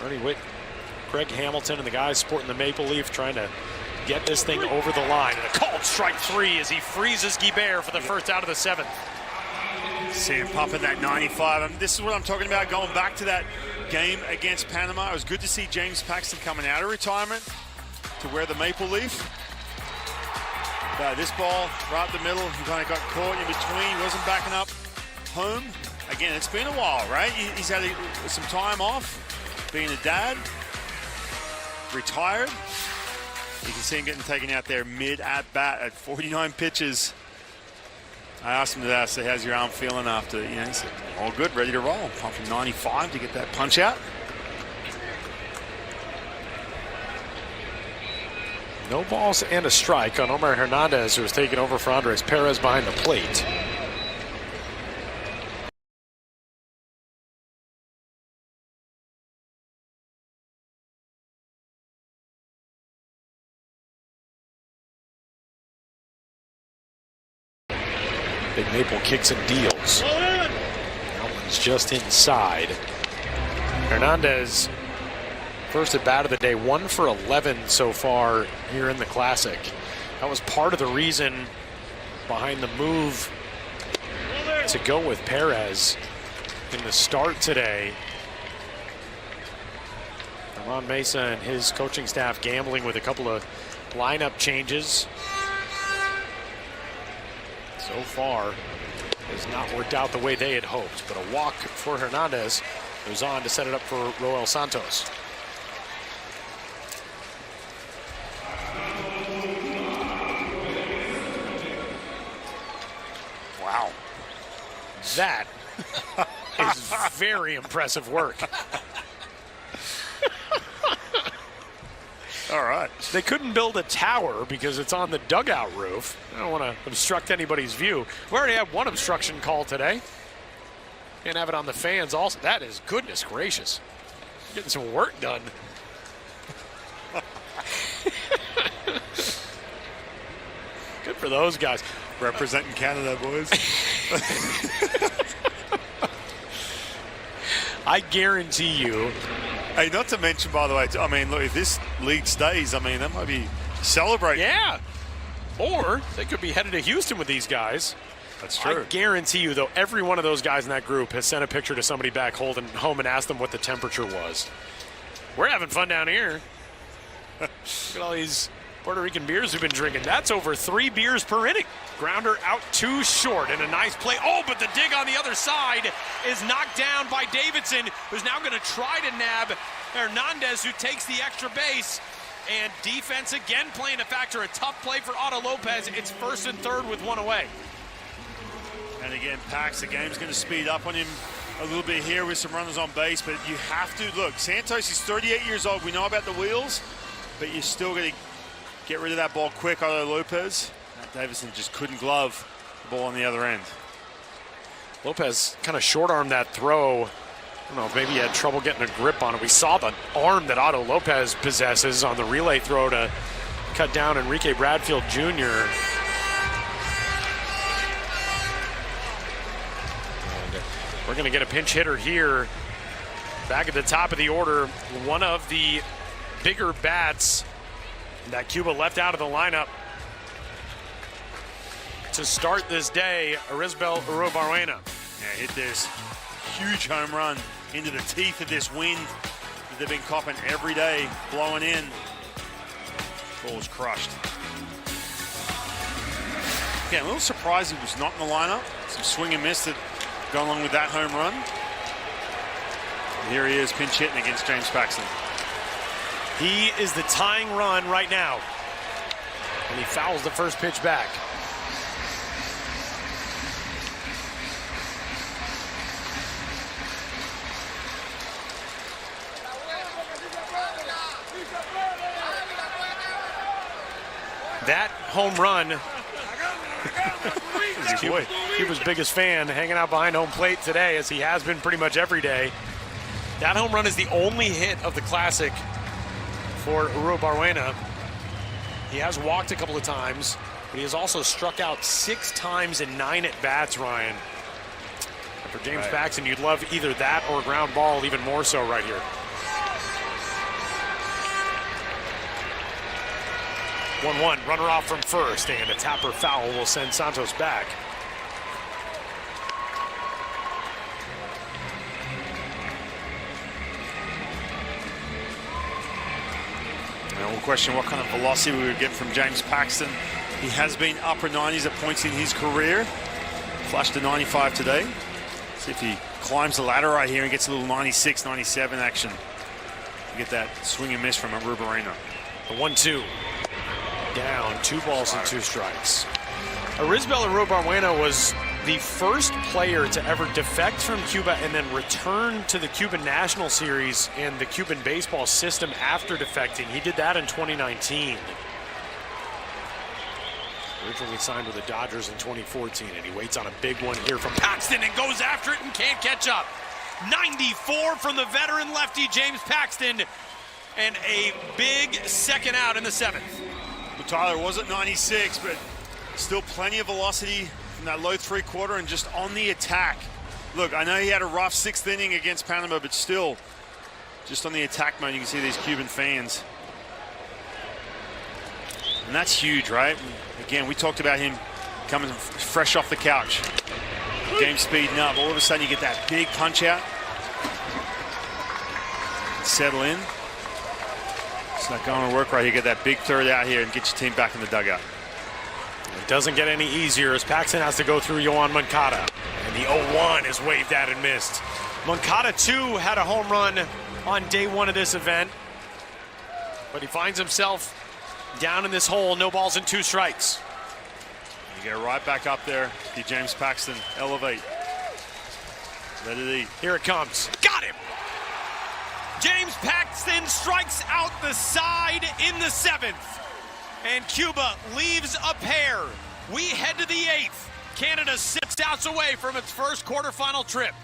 Ernie Witt, Craig Hamilton, and the guys sporting the maple leaf trying to get this thing over the line. And a called strike 3 as he freezes Guibert for the first out of the 7th. See him pumping that 95. And this is what I'm talking about, going back to that game against Panama. It was good to see James Paxton coming out of retirement to wear the maple leaf. But this ball right up the middle, he kind of got caught in between. He wasn't backing up home. Again, it's been a while, right? He's had some time off, being a dad, retired. You can see him getting taken out there mid-at-bat at 49 pitches. I asked him today, I said, how's your arm feeling after? You know, he said, all good, ready to roll. Pumping 95 to get that punch out. No balls and a strike on Omar Hernandez, who was taking over for Andres Perez behind the plate. Big Maple kicks and deals. That one's just inside. Hernandez, first at bat of the day, 1 for 11 so far here in the Classic. That was part of the reason behind the move to go with Perez in the start today. Ron Mesa and his coaching staff gambling with a couple of lineup changes. So far, has not worked out the way they had hoped, but a walk for Hernandez goes on to set it up for Roel Santos. Wow. That is very impressive work. All right. They couldn't build a tower because it's on the dugout roof. I don't want to obstruct anybody's view. We already had one obstruction call today. Can't have it on the fans also. That is goodness gracious. Getting some work done. Good for those guys. Representing Canada, boys. I guarantee you. Hey, not to mention, by the way, I mean, look, if this league stays, I mean, that might be celebrating. Yeah. Or they could be headed to Houston with these guys. That's true. I guarantee you, though, every one of those guys in that group has sent a picture to somebody back home and asked them what the temperature was. We're having fun down here. Look at all these Puerto Rican beers we've been drinking. That's over 3 beers per inning. Grounder out too short and a nice play. Oh, but the dig on the other side is knocked down by Davidson, who's now going to try to nab Hernandez, who takes the extra base. And defense again playing a factor. A tough play for Otto Lopez. It's 1st and 3rd with 1 away. And again, Pax, the game's going to speed up on him a little bit here with some runners on base, but you have to, look, Santos is 38 years old. We know about the wheels, but you're still going to get rid of that ball quick, Otto Lopez. Davidson just couldn't glove the ball on the other end. Lopez kind of short-armed that throw I don't know if maybe he had trouble getting a grip on it. We saw the arm that Otto Lopez possesses on the relay throw to cut down Enrique Bradfield Jr. And we're going to get a pinch hitter here. Back at the top of the order, one of the bigger bats that Cuba left out of the lineup to start this day, Arizbel Urobarrena. Yeah, hit this huge home run into the teeth of this wind that they've been copping every day, blowing in. Ball was crushed. Yeah, a little surprised he was not in the lineup. Some swing and miss that go along with that home run. And here he is, pinch hitting against James Paxton. He is the tying run right now. And he fouls the first pitch back. That home run, Cuba's biggest fan, hanging out behind home plate today, as he has been pretty much every day. That home run is the only hit of the Classic for Urobarrena. He has walked a couple of times, but he has also struck out 6 times in 9 at-bats, Ryan. And for James Paxton, you'd love either that or a ground ball, even more so right here. 1-1, runner off from first, and a tapper foul will send Santos back. Now we'll question what kind of velocity we would get from James Paxton. He has been upper 90s at points in his career. Flashed to 95 today. See if he climbs the ladder right here and gets a little 96, 97 action. You get that swing and miss from Urobarrena. The 1-2. Down, 2 balls and 2 strikes. Arizbel Urobarrena was the first player to ever defect from Cuba and then return to the Cuban National Series and the Cuban baseball system after defecting. He did that in 2019. Originally signed with the Dodgers in 2014, and he waits on a big one here from Paxton and goes after it and can't catch up. 94 from the veteran lefty James Paxton, and a big second out in the 7th. Well, Tyler wasn't 96, but still plenty of velocity from that low 3/4 and just on the attack. Look, I know he had a rough 6th inning against Panama, but still just on the attack mode. You can see these Cuban fans. And that's huge, right? Again, we talked about him coming fresh off the couch. Game speeding up. All of a sudden you get that big punch out. Settle in. It's not going to work right here. Get that big third out here and get your team back in the dugout. It doesn't get any easier as Paxton has to go through Yohan Moncada. And the 0-1 is waved at and missed. Moncada, too, had a home run on day 1 of this event. But he finds himself down in this hole, no balls and 2 strikes. You get right back up there. See James Paxton elevate. Let it eat. Here it comes. Got him! James Paxton strikes out the side in the 7th. And Cuba leaves a pair. We head to the 8th. Canada 6 outs away from its first quarterfinal trip.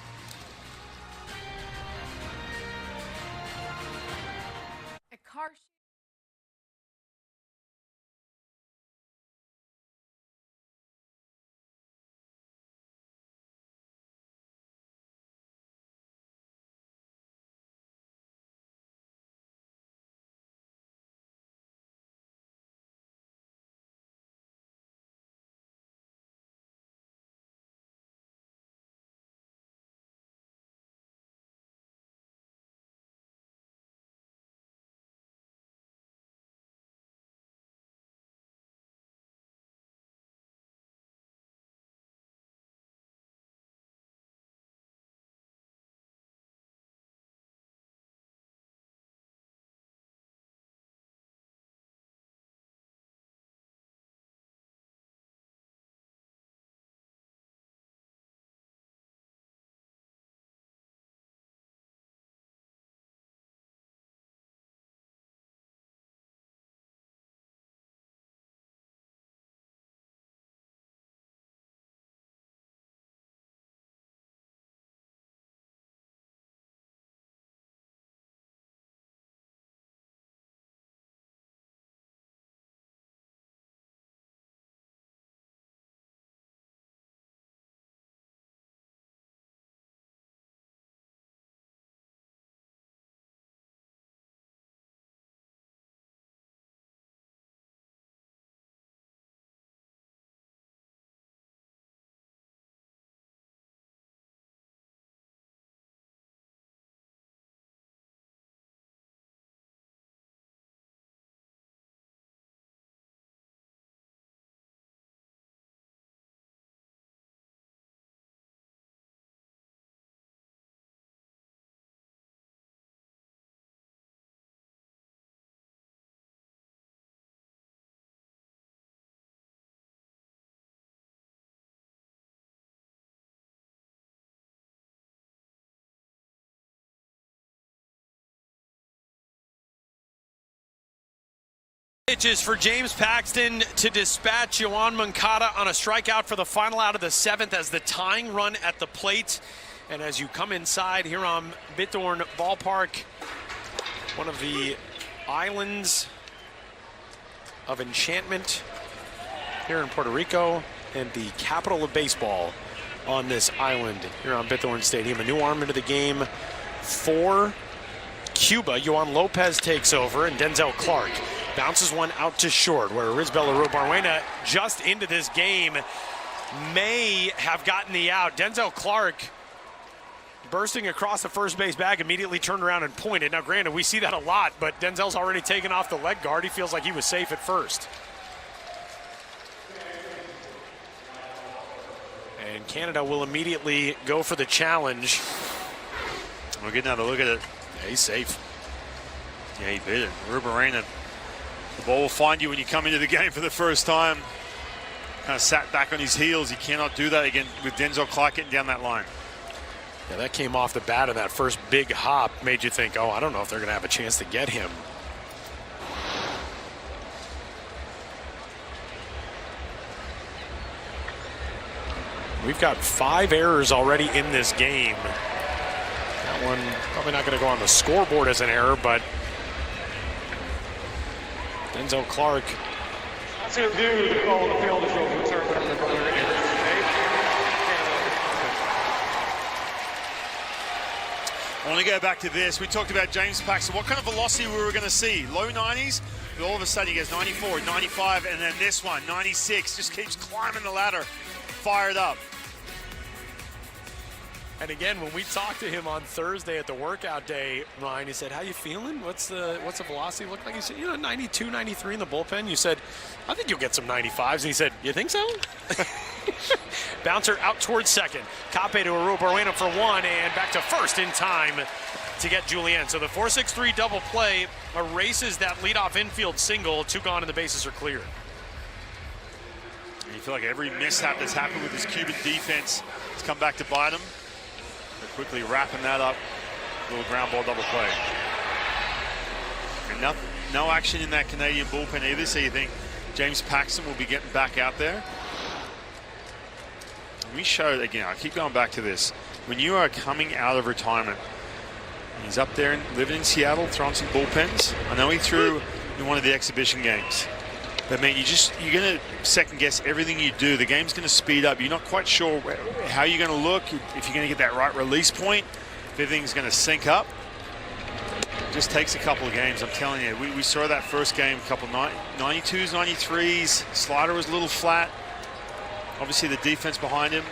Pitches for James Paxton to dispatch Yohan Moncada on a strikeout for the final out of the 7th as the tying run at the plate. And as you come inside here on Bithorn Ballpark, one of the islands of enchantment here in Puerto Rico and the capital of baseball on this island here on Bithorn Stadium. A new arm into the game for Cuba. Yohan Lopez takes over, and Denzel Clark bounces one out to short, where Arizbel Arobarwena, just into this game, may have gotten the out. Denzel Clark bursting across the first base bag, immediately turned around and pointed. Now, granted, we see that a lot, but Denzel's already taken off the leg guard. He feels like he was safe at first. And Canada will immediately go for the challenge. We'll get another look at it. Yeah, he's safe. Yeah, he beat it. Arobarwena. The ball will find you when you come into the game for the first time. Kind of sat back on his heels. He cannot do that again with Denzel Clark getting down that line. Yeah, that came off the bat, and that first big hop made you think, oh, I don't know if they're going to have a chance to get him. We've got 5 errors already in this game. That one probably not going to go on the scoreboard as an error, but Denzel Clark. That's going to do the call on the field is over. Return back to brother I want to go back to this. We talked about James Paxton. What kind of velocity we were going to see? Low 90s, but all of a sudden he gets 94, 95, and then this one, 96. Just keeps climbing the ladder, fired up. And again, when we talked to him on Thursday at the workout day, Ryan, he said, how you feeling? What's the velocity look like? He said, 92, 93 in the bullpen. You said, I think you'll get some 95s. And he said, you think so? Bouncer out towards second. Cape to Arobarwena for 1 and back to first in time to get Julien. So the 4-6-3 double play erases that leadoff infield single. 2 gone and the bases are clear. And you feel like every mishap that's happened with this Cuban defense has come back to bite him. They're quickly wrapping that up. Little ground ball double play. And no action in that Canadian bullpen either, so you think James Paxton will be getting back out there. We showed, again, I keep going back to this. When you are coming out of retirement, he's up there and living in Seattle, throwing some bullpens. I know he threw in one of the exhibition games. But man, you're going to second guess everything you do. The game's going to speed up. You're not quite sure how you're going to look, if you're going to get that right release point, if everything's going to sync up. It just takes a couple of games, I'm telling you. We saw that first game, a couple 92s, 93s. Slider was a little flat. Obviously the defense behind him.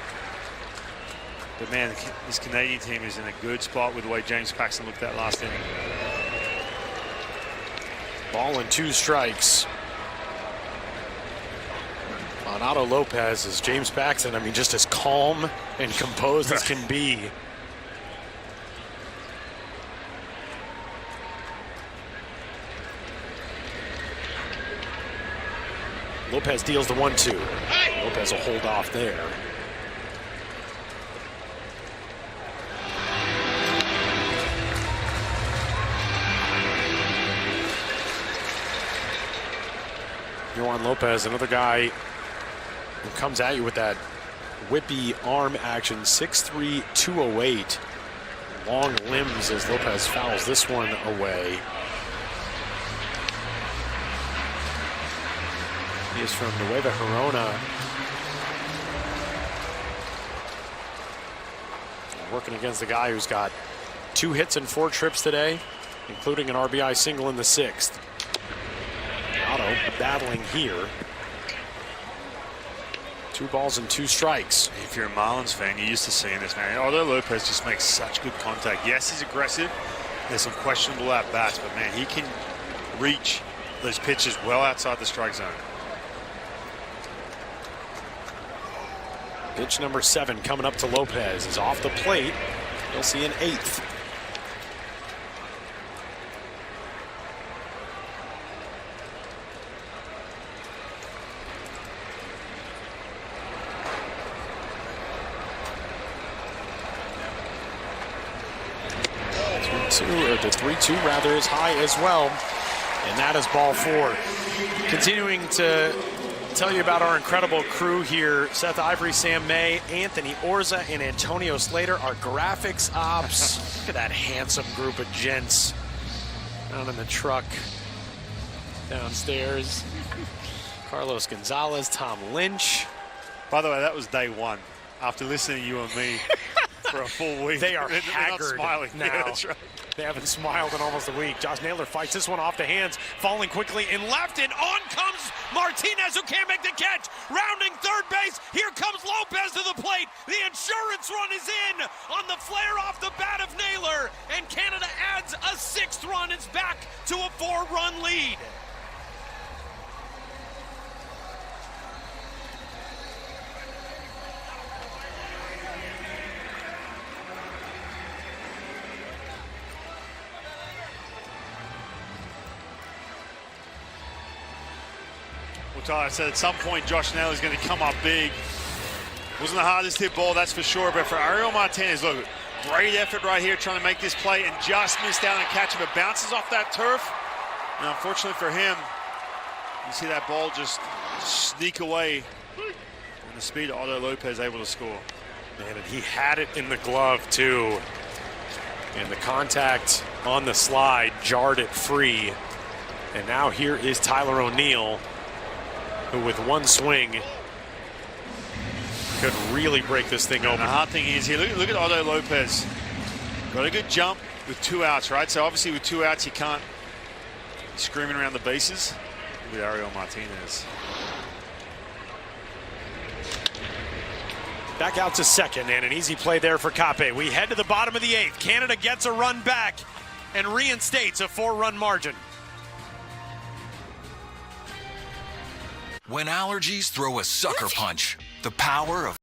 But man, this Canadian team is in a good spot with the way James Paxton looked at last inning. Ball and 2 strikes. Otto Lopez is James Paxton. I mean, just as calm and composed as can be. Lopez deals the 1-2. Lopez will hold off there. Yohan Lopez, another guy who comes at you with that whippy arm action. 6'3", 208. Long limbs as Lopez fouls this one away. He is from Nueva Gerona. Working against the guy who's got 2 hits and 4 trips today, including an RBI single in the 6th. Otto battling here. 2 balls and 2 strikes. If you're a Marlins fan, you're used to seeing this, man. Otto Lopez just makes such good contact. Yes, he's aggressive. There's some questionable at-bats, but man, he can reach those pitches well outside the strike zone. Pitch number 7 coming up to Lopez is off the plate. You'll see an 8th. The 3-2 rather is high as well. And that is ball 4. Continuing to tell you about our incredible crew here. Seth Ivory, Sam May, Anthony Orza, and Antonio Slater, our graphics ops. Look at that handsome group of gents down in the truck downstairs. Carlos Gonzalez, Tom Lynch. By the way, that was day 1. After listening to you and me for a full week. They are They're haggard not smiling now. Yeah, that's right. They haven't smiled in almost a week. Josh Naylor fights this one off the hands, falling quickly in left, and on comes Martinez, who can't make the catch. Rounding third base, here comes Lopez to the plate. The insurance run is in on the flare off the bat of Naylor, and Canada adds a 6th run. It's back to a 4-run lead. Well, Tyler, I said at some point Josh Naylor is going to come up big. Wasn't the hardest hit ball, that's for sure. But for Ariel Martinez, look, great effort right here trying to make this play and just missed out on a catch. If it bounces off that turf, and unfortunately for him, you see that ball just sneak away. And the speed of Otto Lopez able to score. Man, and he had it in the glove too. And the contact on the slide jarred it free. And now here is Tyler O'Neill, who with one swing could really break this thing open. And the hard thing is here, look at Otto Lopez. Got a good jump with 2 outs, right? So obviously with 2 outs, you can't be screaming around the bases. Look at Ariel Martinez. Back out to second, and an easy play there for Cape. We head to the bottom of the 8th. Canada gets a run back and reinstates a 4-run margin. When allergies throw a sucker punch, the power of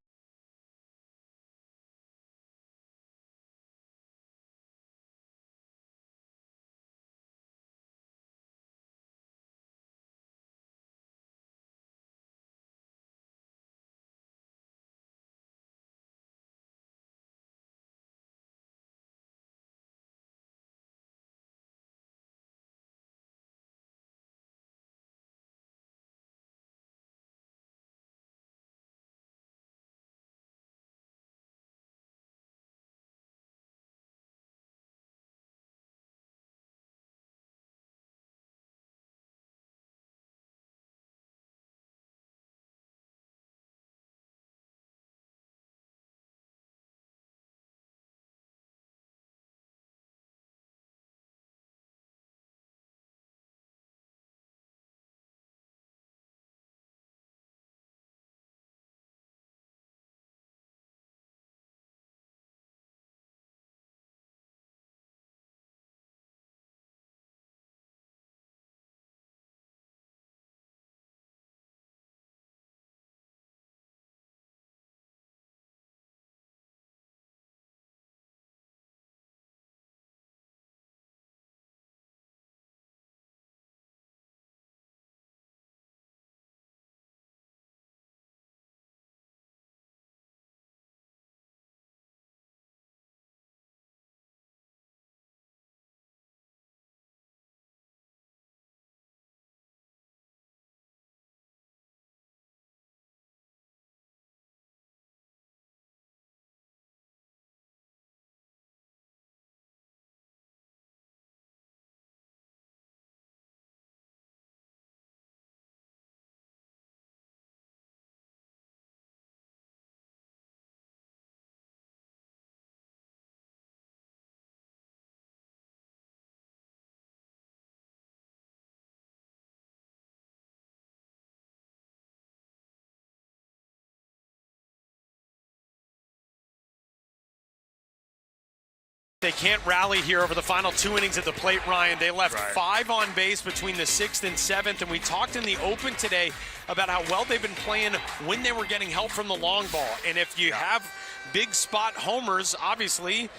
They can't rally here over the final 2 innings at the plate, Ryan. They left 5 on base between the 6th and 7th, and we talked in the open today about how well they've been playing when they were getting help from the long ball. And if you have big spot homers, obviously,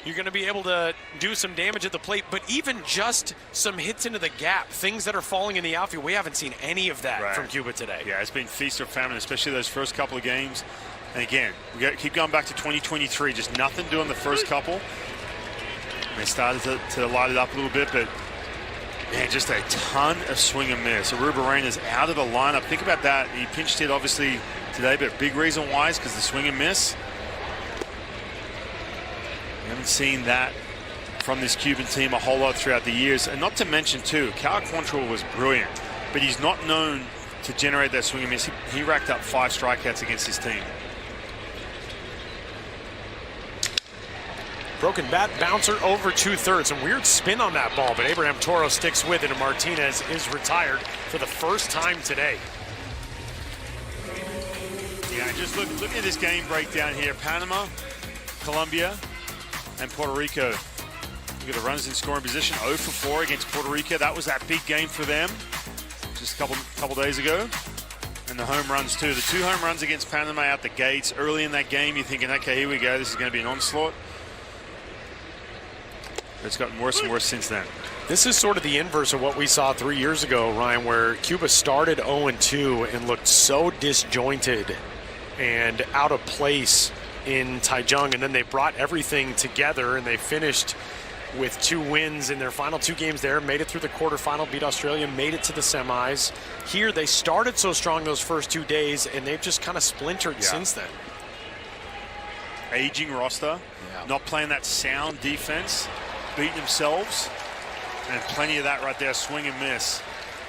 you're going to be able to do some damage at the plate, but even just some hits into the gap, things that are falling in the outfield, we haven't seen any of that from Cuba today. Yeah, it's been feast or famine, especially those first couple of games. And again, we got to keep going back to 2023, just nothing doing the first couple. They started to light it up a little bit, but Man, just a ton of swing and miss. Aruba-Reina's out of the lineup. Think about that. He pinched hit obviously today, but a big reason why is because the swing and miss. We haven't seen that from this Cuban team a whole lot throughout the years. And not to mention too, Cal Quantrill was brilliant, but he's not known to generate that swing and miss. He racked up 5 strikeouts against his team. Broken bat bouncer over 2/3. Some weird spin on that ball, but Abraham Toro sticks with it, and Martinez is retired for the first time today. Yeah, just look at this game breakdown here. Panama, Colombia, and Puerto Rico. Look at the runners in scoring position. 0 for 4 against Puerto Rico. That was that big game for them just a couple days ago. And the home runs too. The 2 home runs against Panama out the gates early in that game. You're thinking, okay, here we go. This is going to be an onslaught. It's gotten worse and worse since then. This is sort of the inverse of what we saw 3 years ago, Ryan, where Cuba started 0-2 and looked so disjointed and out of place in Taichung, and then they brought everything together and they finished with 2 wins in their final 2 games there, made it through the quarterfinal, beat Australia, made it to the semis. Here they started so strong those first 2 days and they've just kind of splintered since then. Aging roster, not playing that sound defense, beating themselves, and plenty of that right there, swing and miss.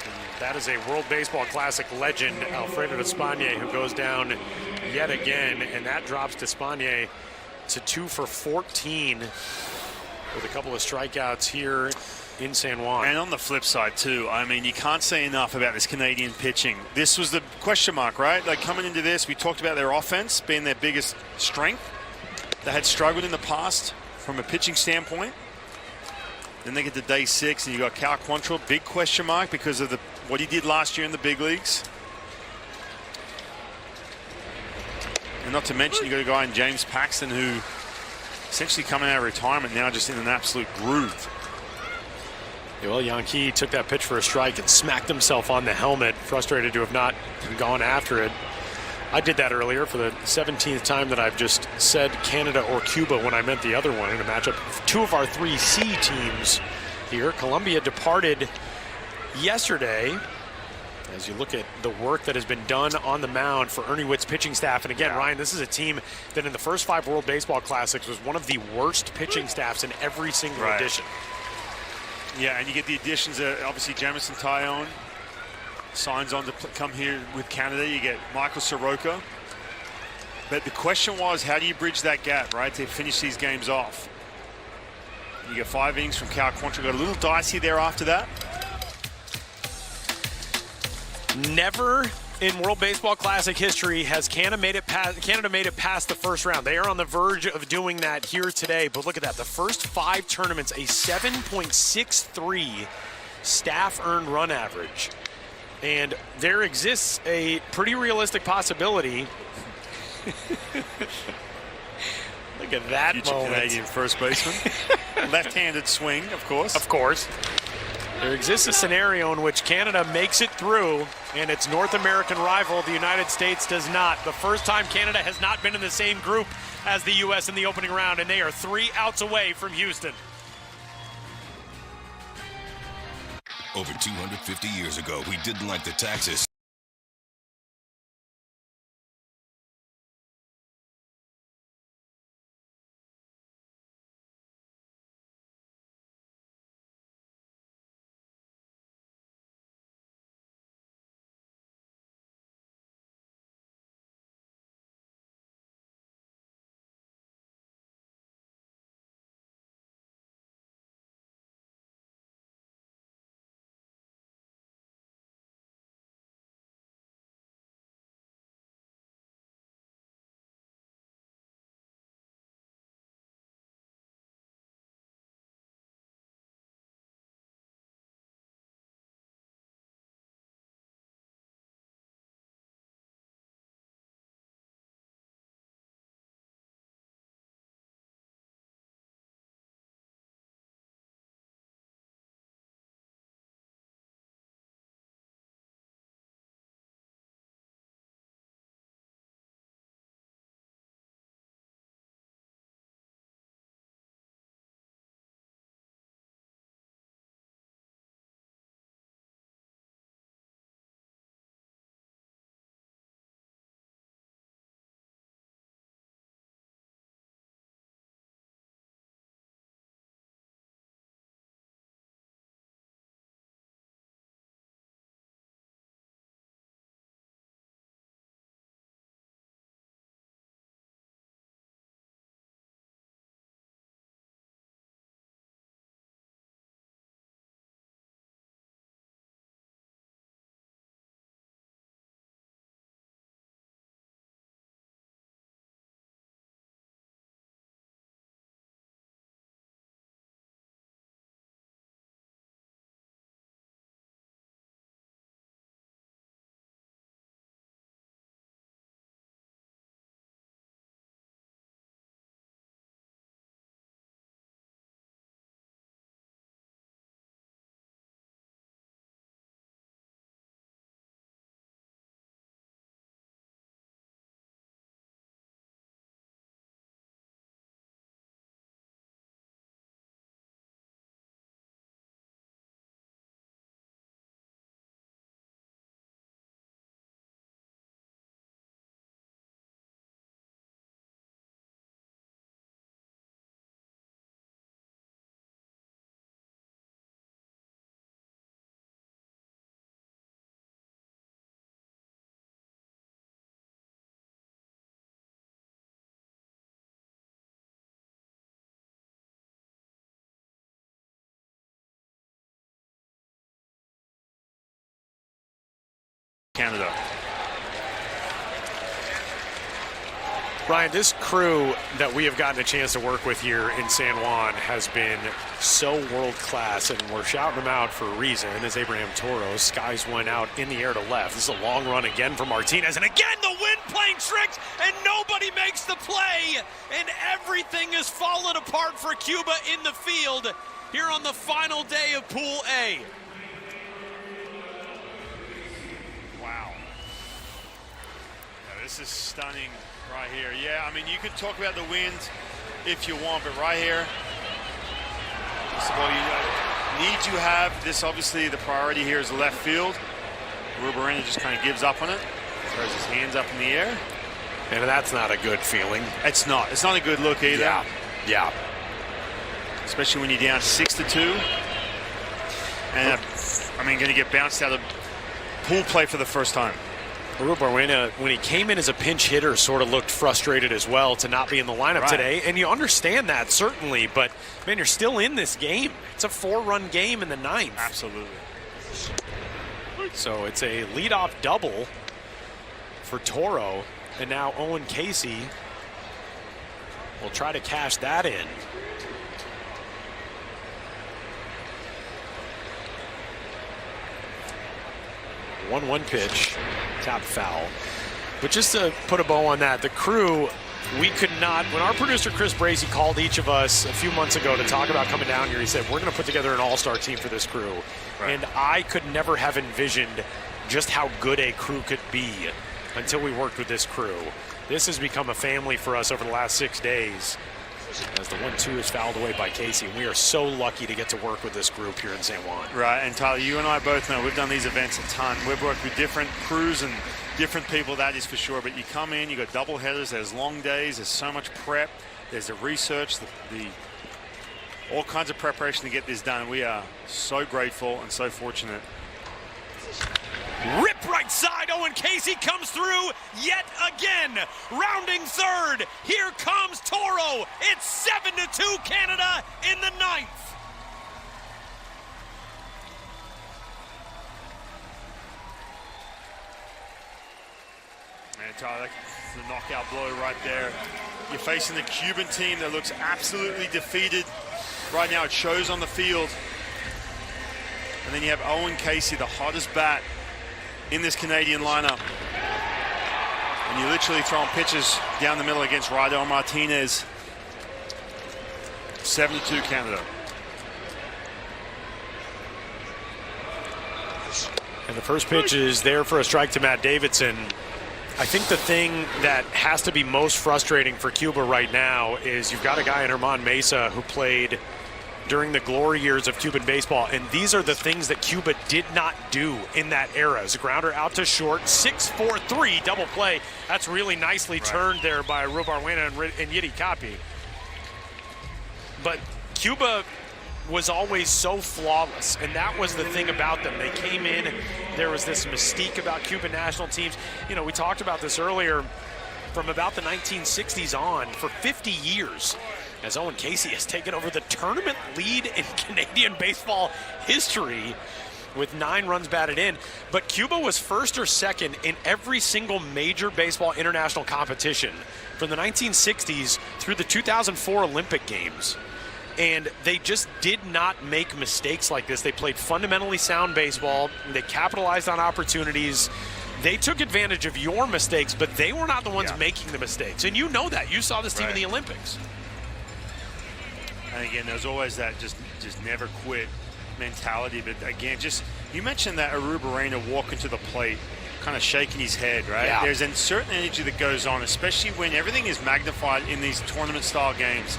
And that is a World Baseball Classic legend, Alfredo Despaigne, who goes down yet again, and that drops Despaigne to 2 for 14 with a couple of strikeouts here in San Juan. And on the flip side too, I mean, you can't say enough about this Canadian pitching. This was the question mark, right? Like coming into this, we talked about their offense being their biggest strength. They had struggled in the past from a pitching standpoint. Then they get to day 6, and you got Cal Quantrill, big question mark because of what he did last year in the big leagues. And not to mention, you got a guy in James Paxton who essentially coming out of retirement now, just in an absolute groove. Yeah, well, Yankee took that pitch for a strike and smacked himself on the helmet, frustrated to have not gone after it. I did that earlier for the 17th time that I've just said Canada or Cuba when I meant the other one in a matchup. 2 of our 3 C teams here. Colombia departed yesterday. As you look at the work that has been done on the mound for Ernie Whitt's pitching staff. And again, Ryan, this is a team that in the first 5 World Baseball Classics was one of the worst pitching staffs in every single edition. Yeah, and you get the additions of obviously Jamison Tyone. Signs on to come here with Canada. You get Michael Soroka. But the question was, how do you bridge that gap, right, to finish these games off? You get 5 innings from Cal Quantrill. Got a little dicey there after that. Never in World Baseball Classic history has Canada made it past the first round. They are on the verge of doing that here today. But look at that. The first 5 tournaments, a 7.63 staff earned run average. And there exists a pretty realistic possibility. Look at that future moment. Canadian first baseman. Left-handed swing, of course. Of course. There exists a scenario in which Canada makes it through, and its North American rival, the United States, does not. The first time Canada has not been in the same group as the U.S. in the opening round, and they are 3 outs away from Houston. Over 250 years ago, we didn't like the taxes. Canada. Ryan, this crew that we have gotten a chance to work with here in San Juan has been so world-class, and we're shouting them out for a reason. As Abraham Toro skies one out in the air to left. This is a long run again for Martinez, and again the wind playing tricks, and nobody makes the play, and everything is falling apart for Cuba in the field here on the final day of Pool A. Wow. Yeah, this is stunning. Right here, yeah, I mean, you can talk about the wind if you want, but right here, so you need to have this. Obviously, the priority here is the left field. Rubarena just kind of gives up on it, throws his hands up in the air. And that's not a good feeling. It's not a good look either. Yeah. Especially when you're down 6-2. And, I mean, going to get bounced out of pool play for the first time. Rubarena, when he came in as a pinch hitter, sort of looked frustrated as well to not be in the lineup today. And you understand that, certainly. But, man, you're still in this game. It's a 4-run game in the 9th. Absolutely. So it's a leadoff double for Toro. And now Owen Casey will try to cash that in. 1-1 pitch, tap foul. But just to put a bow on that, the crew, we could not, when our producer Chris Bracy called each of us a few months ago to talk about coming down here, he said, we're going to put together an all-star team for this crew. Right. And I could never have envisioned just how good a crew could be until we worked with this crew. This has become a family for us over the last 6 days, as the 1-2 is fouled away by Casey. And we are so lucky to get to work with this group here in San Juan. Right, and Tyler, you and I both know we've done these events a ton. We've worked with different crews and different people, that is for sure. But you come in, you got double headers, there's long days, there's so much prep, there's the research, the all kinds of preparation to get this done. We are so grateful and so fortunate. Rip right side, Owen Casey comes through yet again. Rounding third, here comes Toro. It's 7-2 Canada in the 9th. Man, Tyler, that's the knockout blow right there. You're facing the Cuban team that looks absolutely defeated. Right now it shows on the field. And then you have Owen Casey, the hottest bat in this Canadian lineup. And you're literally throwing pitches down the middle against Raidel Martinez. 7-2 Canada. And the first pitch is there for a strike to Matt Davidson. I think the thing that has to be most frustrating for Cuba right now is you've got a guy in Herman Mesa who played during the glory years of Cuban baseball, and these are the things that Cuba did not do in that era. As a grounder out to short, 6-4-3 double play. That's really nicely turned there by Rubarena and Yiddy Capi. But Cuba was always so flawless, and that was the thing about them. They came in, there was this mystique about Cuban national teams. You know, we talked about this earlier, from about the 1960s on, for 50 years, as Owen Casey has taken over the tournament lead in Canadian baseball history with 9 runs batted in. But Cuba was first or second in every single major baseball international competition from the 1960s through the 2004 Olympic Games. And they just did not make mistakes like this. They played fundamentally sound baseball. They capitalized on opportunities. They took advantage of your mistakes, but they were not the ones making the mistakes. And you know that. You saw this team in the Olympics. And again, there's always that just never quit mentality. But again, just you mentioned that Rubarena walking to the plate, kind of shaking his head, right? Yeah. There's a certain energy that goes on, especially when everything is magnified in these tournament-style games.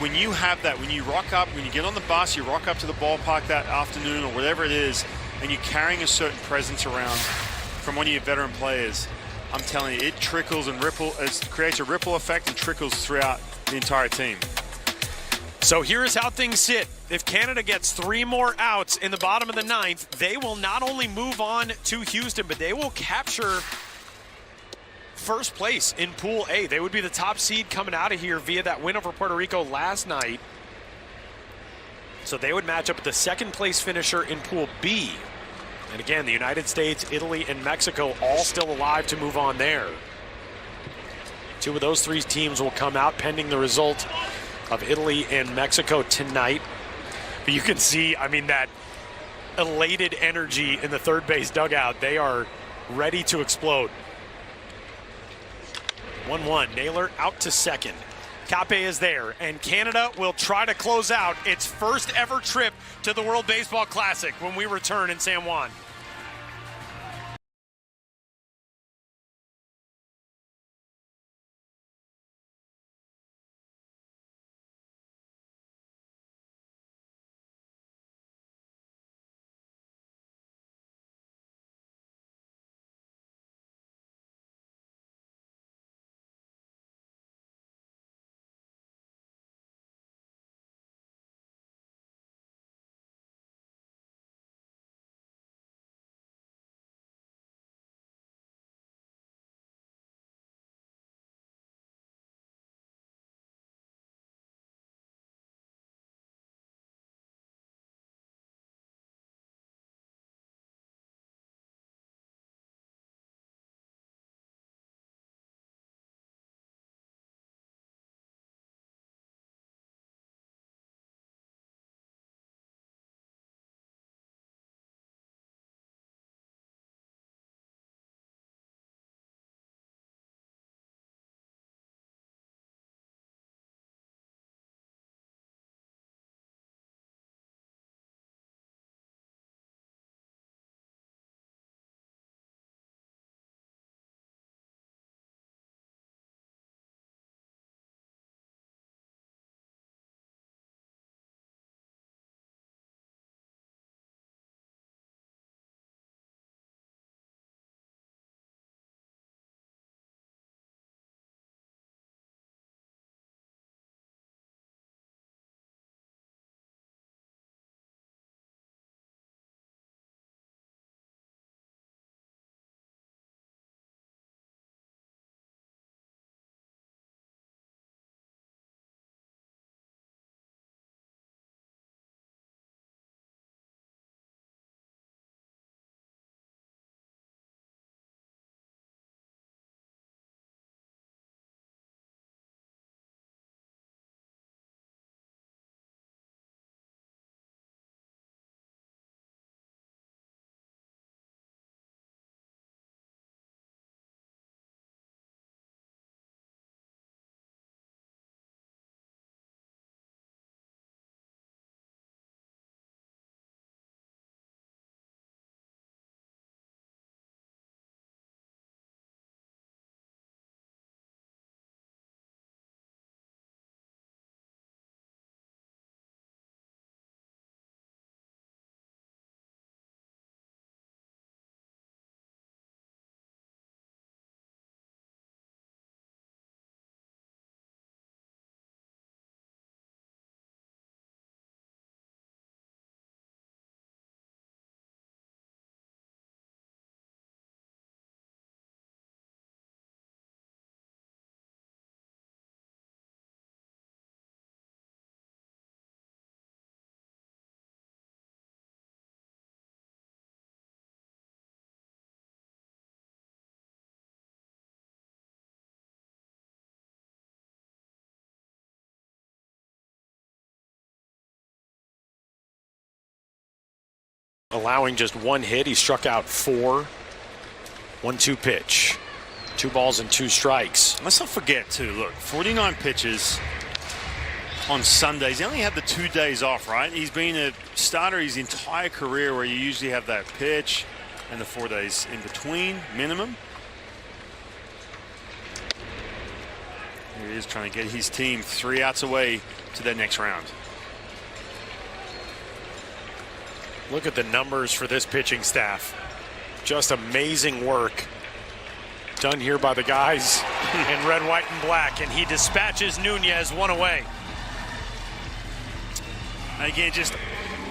When you have that, when you rock up, when you get on the bus, you rock up to the ballpark that afternoon or whatever it is, and you're carrying a certain presence around from one of your veteran players, I'm telling you, it trickles and creates a ripple effect and trickles throughout the entire team. So here's how things sit. If Canada gets 3 more outs in the bottom of the 9th, they will not only move on to Houston, but they will capture first place in Pool A. They would be the top seed coming out of here via that win over Puerto Rico last night. So they would match up with the second place finisher in Pool B. And again, the United States, Italy, and Mexico all still alive to move on there. 2 of those 3 teams will come out pending the result of Italy and Mexico tonight. But you can see, I mean, that elated energy in the third base dugout. They are ready to explode. 1-1, Naylor out to second. Cape is there, and Canada will try to close out its first ever trip to the World Baseball Classic when we return in San Juan. Allowing just 1 hit. He struck out 4. 1-2 pitch. 2 balls and 2 strikes. Let's not forget, too, look, 49 pitches on Sundays. He only had the 2 days off, right? He's been a starter his entire career where you usually have that pitch and the 4 days in between, minimum. Here he is trying to get his team 3 outs away to their next round. Look at the numbers for this pitching staff. Just amazing work done here by the guys in red, white, and black. And he dispatches Nunez 1 away. Again, just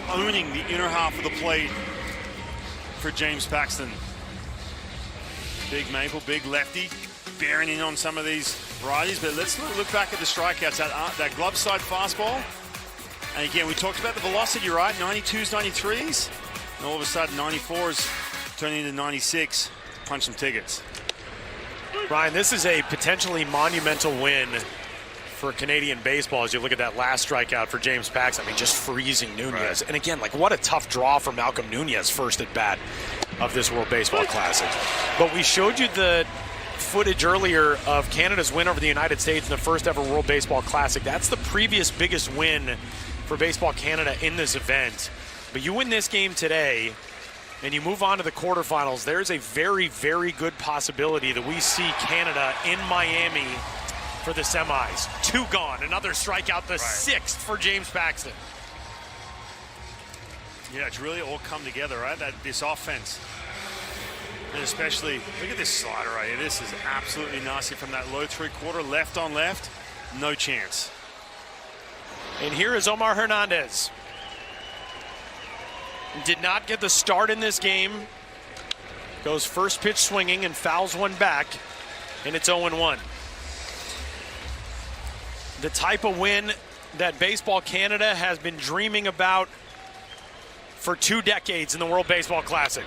owning the inner half of the plate for James Paxton. Big maple, big lefty, bearing in on some of these righties. But let's look back at the strikeouts. That glove side fastball. And again, we talked about the velocity, right? 92s, 93s. And all of a sudden, 94's turning into 96. Punch some tickets. Ryan, this is a potentially monumental win for Canadian baseball as you look at that last strikeout for James Paxton. I mean, just freezing Nunez. Right. And again, like, what a tough draw for Malcolm Nunez first at bat of this World Baseball Classic. But we showed you the footage earlier of Canada's win over the United States in the first ever World Baseball Classic. That's the previous biggest win for Baseball Canada in this event. But you win this game today, and you move on to the quarterfinals. There's a very, very good possibility that we see Canada in Miami for the semis. 2 gone, another strikeout, the 6th for James Paxton. Yeah, it's really all come together, right? This offense. And especially, look at this slider right here. This is absolutely nasty from that low 3/4, left on left. No chance. And here is Omar Hernandez. Did not get the start in this game. Goes first pitch swinging and fouls one back, and it's 0-1. The type of win that Baseball Canada has been dreaming about for 2 decades in the World Baseball Classic.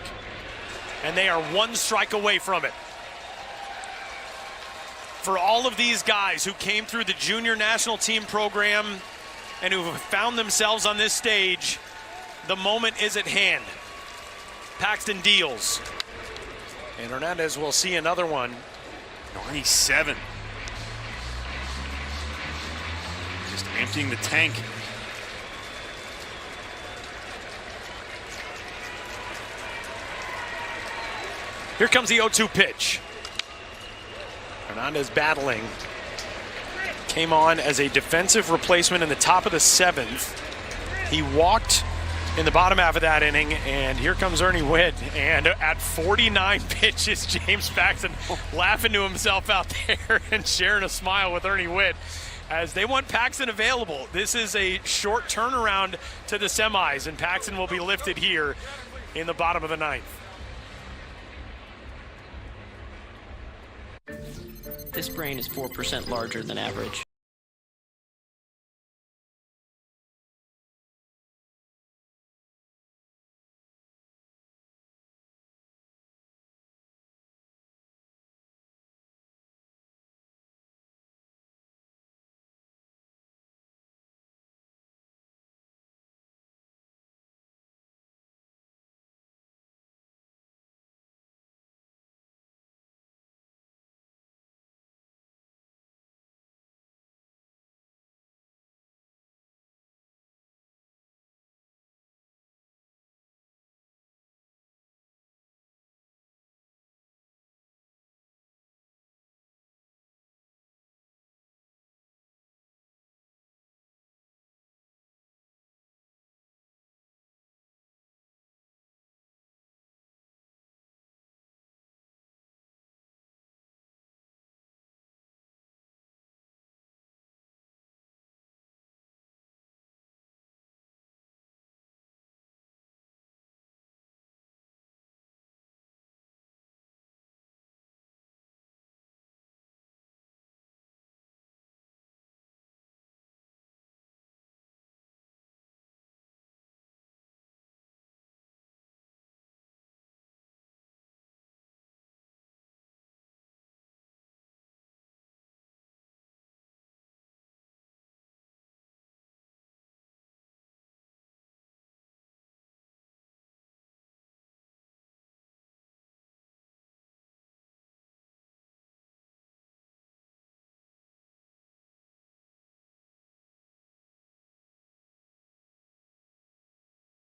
And they are 1 strike away from it. For all of these guys who came through the junior national team program and who have found themselves on this stage, the moment is at hand. Paxton deals. And Hernandez will see another one. 97. Just emptying the tank. Here comes the 0-2 pitch. Hernandez battling. Came on as a defensive replacement in the top of the 7th. He walked in the bottom half of that inning, and here comes Ernie Witt. And at 49 pitches, James Paxton laughing to himself out there and sharing a smile with Ernie Witt as they want Paxton available. This is a short turnaround to the semis, and Paxton will be lifted here in the bottom of the 9th. This brain is 4% larger than average.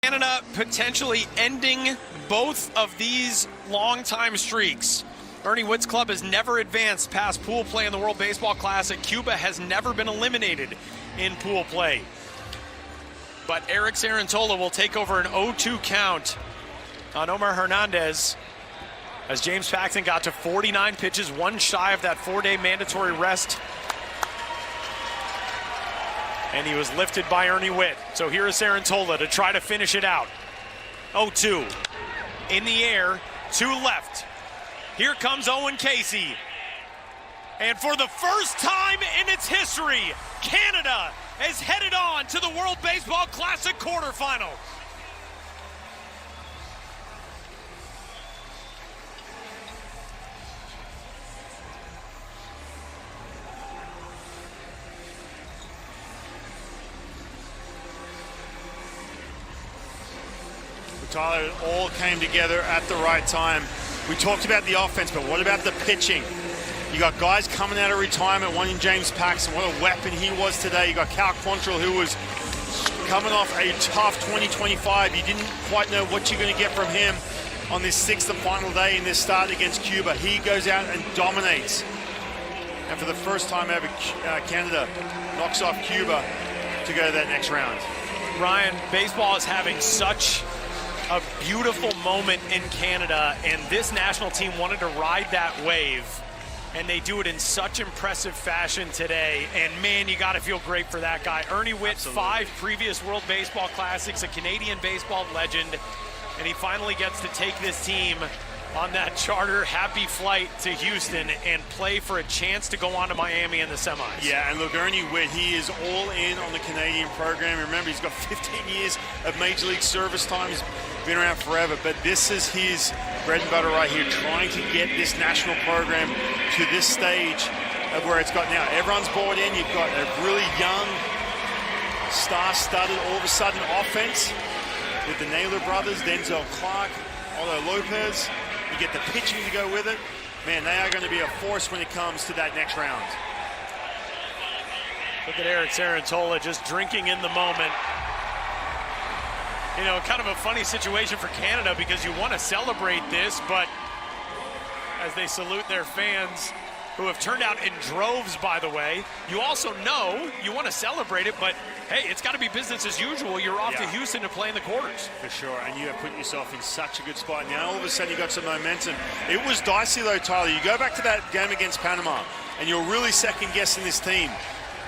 Canada potentially ending both of these long-time streaks. Ernie Witt's club has never advanced past pool play in the World Baseball Classic. Cuba has never been eliminated in pool play. But Eric Sarantola will take over an 0-2 count on Omar Hernandez as James Paxton got to 49 pitches, 1 shy of that 4-day mandatory rest. And he was lifted by Ernie Witt. So here is Sarantola to try to finish it out. 0-2. In the air, to left. Here comes Owen Casey. And for the first time in its history, Canada is headed on to the World Baseball Classic quarterfinal. Tyler, it all came together at the right time. We talked about the offense, but what about the pitching? You got guys coming out of retirement, one in James Paxton, what a weapon he was today. You got Cal Quantrill, who was coming off a tough 2025. You didn't quite know what you're going to get from him on this sixth and final day in this start against Cuba. He goes out and dominates. And for the first time ever, Canada knocks off Cuba to go to that next round. Ryan, baseball is having such a beautiful moment in Canada, and this national team wanted to ride that wave, and they do it in such impressive fashion today. And man, you got to feel great for that guy. Ernie Whitt, Absolutely. 5 previous World Baseball Classics, a Canadian baseball legend, and he finally gets to take this team on that charter happy flight to Houston and play for a chance to go on to Miami in the semis. Yeah, and look, Ernie Whitt, he is all in on the Canadian program. Remember, he's got 15 years of Major League service time. He's been around forever, but this is his bread and butter right here, trying to get this national program to this stage of where it's got now. Everyone's bought in. You've got a really young, star-studded, all of a sudden, offense with the Naylor brothers, Denzel Clark, Otto Lopez. You get the pitching to go with it. Man, they are going to be a force when it comes to that next round. Look at Eric Sarantola just drinking in the moment. You know, kind of a funny situation for Canada because you want to celebrate this, but as they salute their fans, who have turned out in droves, by the way, you also know you want to celebrate it, but hey, it's got to be business as usual. You're off to Houston to play in the quarters. For sure, and you have put yourself in such a good spot. Now all of a sudden you got some momentum. It was dicey though, Tyler. You go back to that game against Panama, and you're really second guessing this team,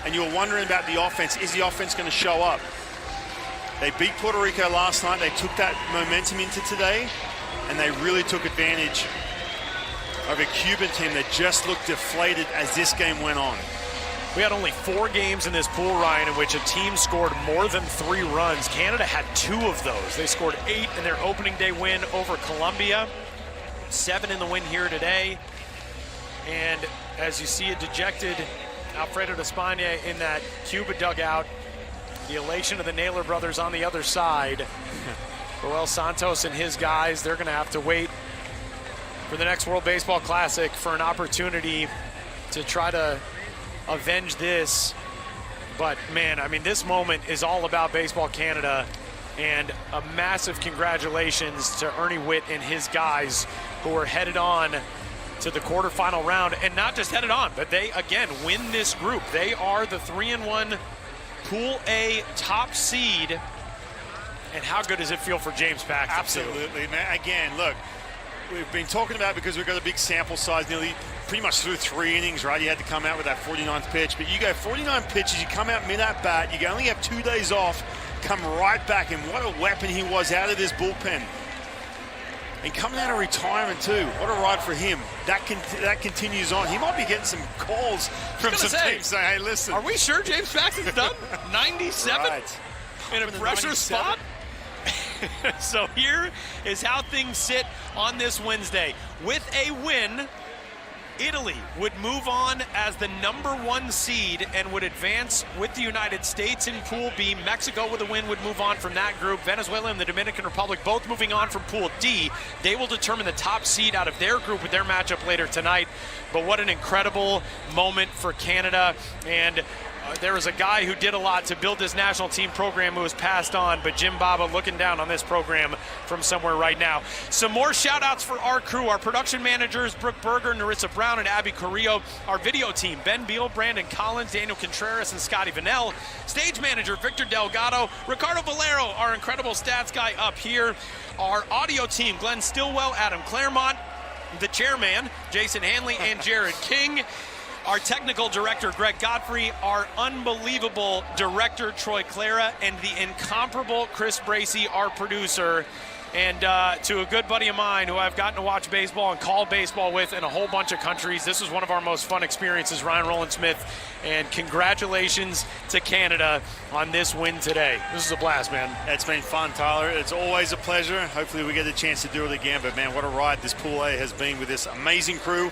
and you're wondering about the offense. Is the offense going to show up? They beat Puerto Rico last night. They took that momentum into today, and they really took advantage of a Cuban team that just looked deflated as this game went on. We had only 4 games in this pool, Ryan, in which a team scored more than 3 runs. Canada had 2 of those. They scored 8 in their opening day win over Colombia, 7 in the win here today. And as you see a dejected Alfredo Despaigne in that Cuba dugout, the elation of the Naylor brothers on the other side. Joel Santos and his guys, they're going to have to wait for the next World Baseball Classic for an opportunity to try to avenge this. But man, I mean, this moment is all about Baseball Canada, and a massive congratulations to Ernie Whitt and his guys who are headed on to the quarterfinal round, and not just headed on, but they again win this group. They are the 3-1 Pool A top seed. And how good does it feel for James Paxton? Absolutely, man. Again, look, we've been talking about, because we've got a big sample size, nearly pretty much through 3 innings, right? You had to come out with that 49th pitch, but you go 49 pitches, you come out mid-at-bat, you only have 2 days off, come right back, and what a weapon he was out of this bullpen. And coming out of retirement too, what a ride for him. That continues on. He might be getting some calls from some teams saying, hey, listen. Are we sure James Paxton's done? 97 right. in a pressure spot? So here is how things sit on this Wednesday. With a win, Italy would move on as the #1 seed and would advance with the United States in Pool B. Mexico with a win would move on from that group. Venezuela and the Dominican Republic both moving on from Pool D. They will determine the top seed out of their group with their matchup later tonight. But what an incredible moment for Canada. And there was a guy who did a lot to build this national team program who was passed on, but Jim Baba looking down on this program from somewhere right now. Some more shout outs for our crew. Our production managers, Brooke Berger, Narissa Brown, and Abby Carrillo. Our video team, Ben Beal, Brandon Collins, Daniel Contreras, and Scotty Vanell. Stage manager, Victor Delgado. Ricardo Valero, our incredible stats guy up here. Our audio team, Glenn Stillwell, Adam Claremont. The chairman, Jason Hanley, and Jared King. Our technical director, Greg Godfrey, our unbelievable director, Troy Clara, and the incomparable Chris Bracey, our producer. And to a good buddy of mine who I've gotten to watch baseball and call baseball with in a whole bunch of countries. This was one of our most fun experiences, Ryan Rowland-Smith. And congratulations to Canada on this win today. This is a blast, man. It's been fun, Tyler. It's always a pleasure. Hopefully we get a chance to do it again. But, man, what a ride this Pool A has been with this amazing crew.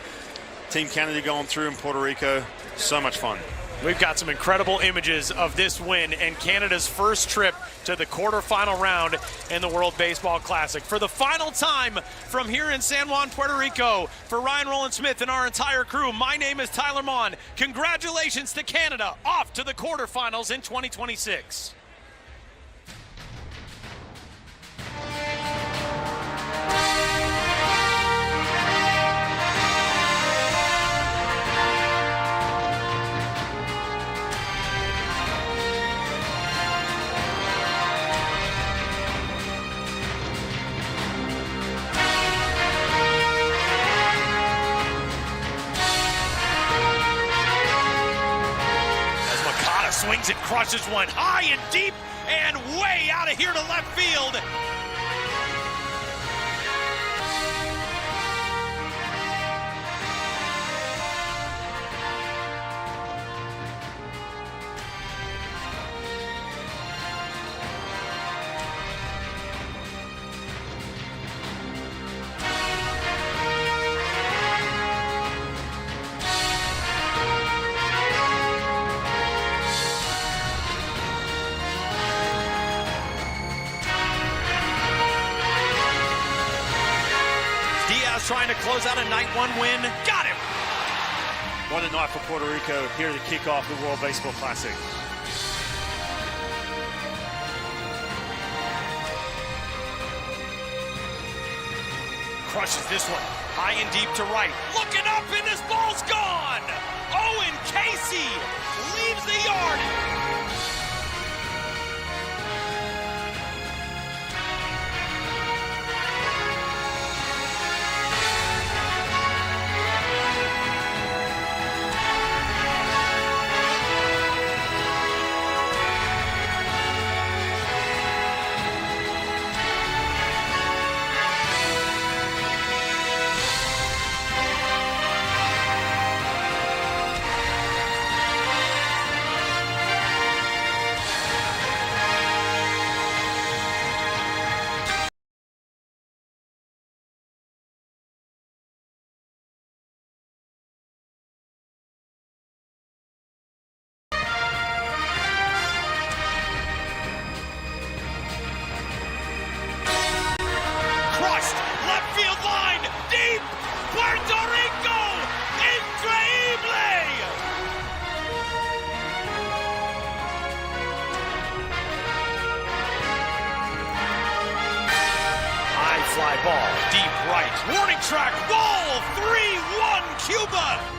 Team Canada going through in Puerto Rico. So much fun. We've got some incredible images of this win and Canada's first trip to the quarterfinal round in the World Baseball Classic. For the final time from here in San Juan, Puerto Rico, for Ryan Rowland-Smith and our entire crew, my name is Tyler Mon. Congratulations to Canada, off to the quarterfinals in 2026. Swings it, crushes one high and deep and way out of here to left field. Trying to close out a night one win. Got him! What a night for Puerto Rico here to kick off the World Baseball Classic. Crushes this one. High and deep to right. Looking up and this ball's gone! Owen Casey leaves the yard. Fly ball, deep right. Warning track, wall, 3-1 Cuba.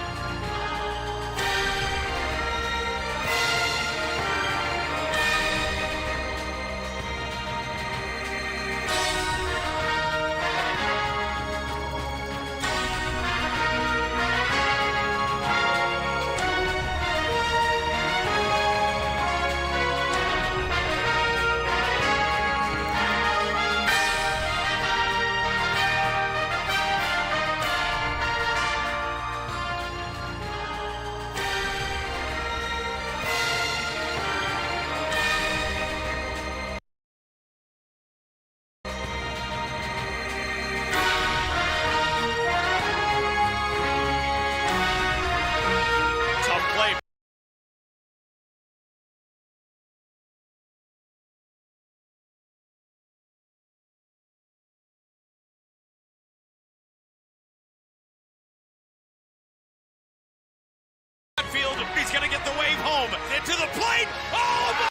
Field, he's going to get the wave home. Into the plate. Oh, my!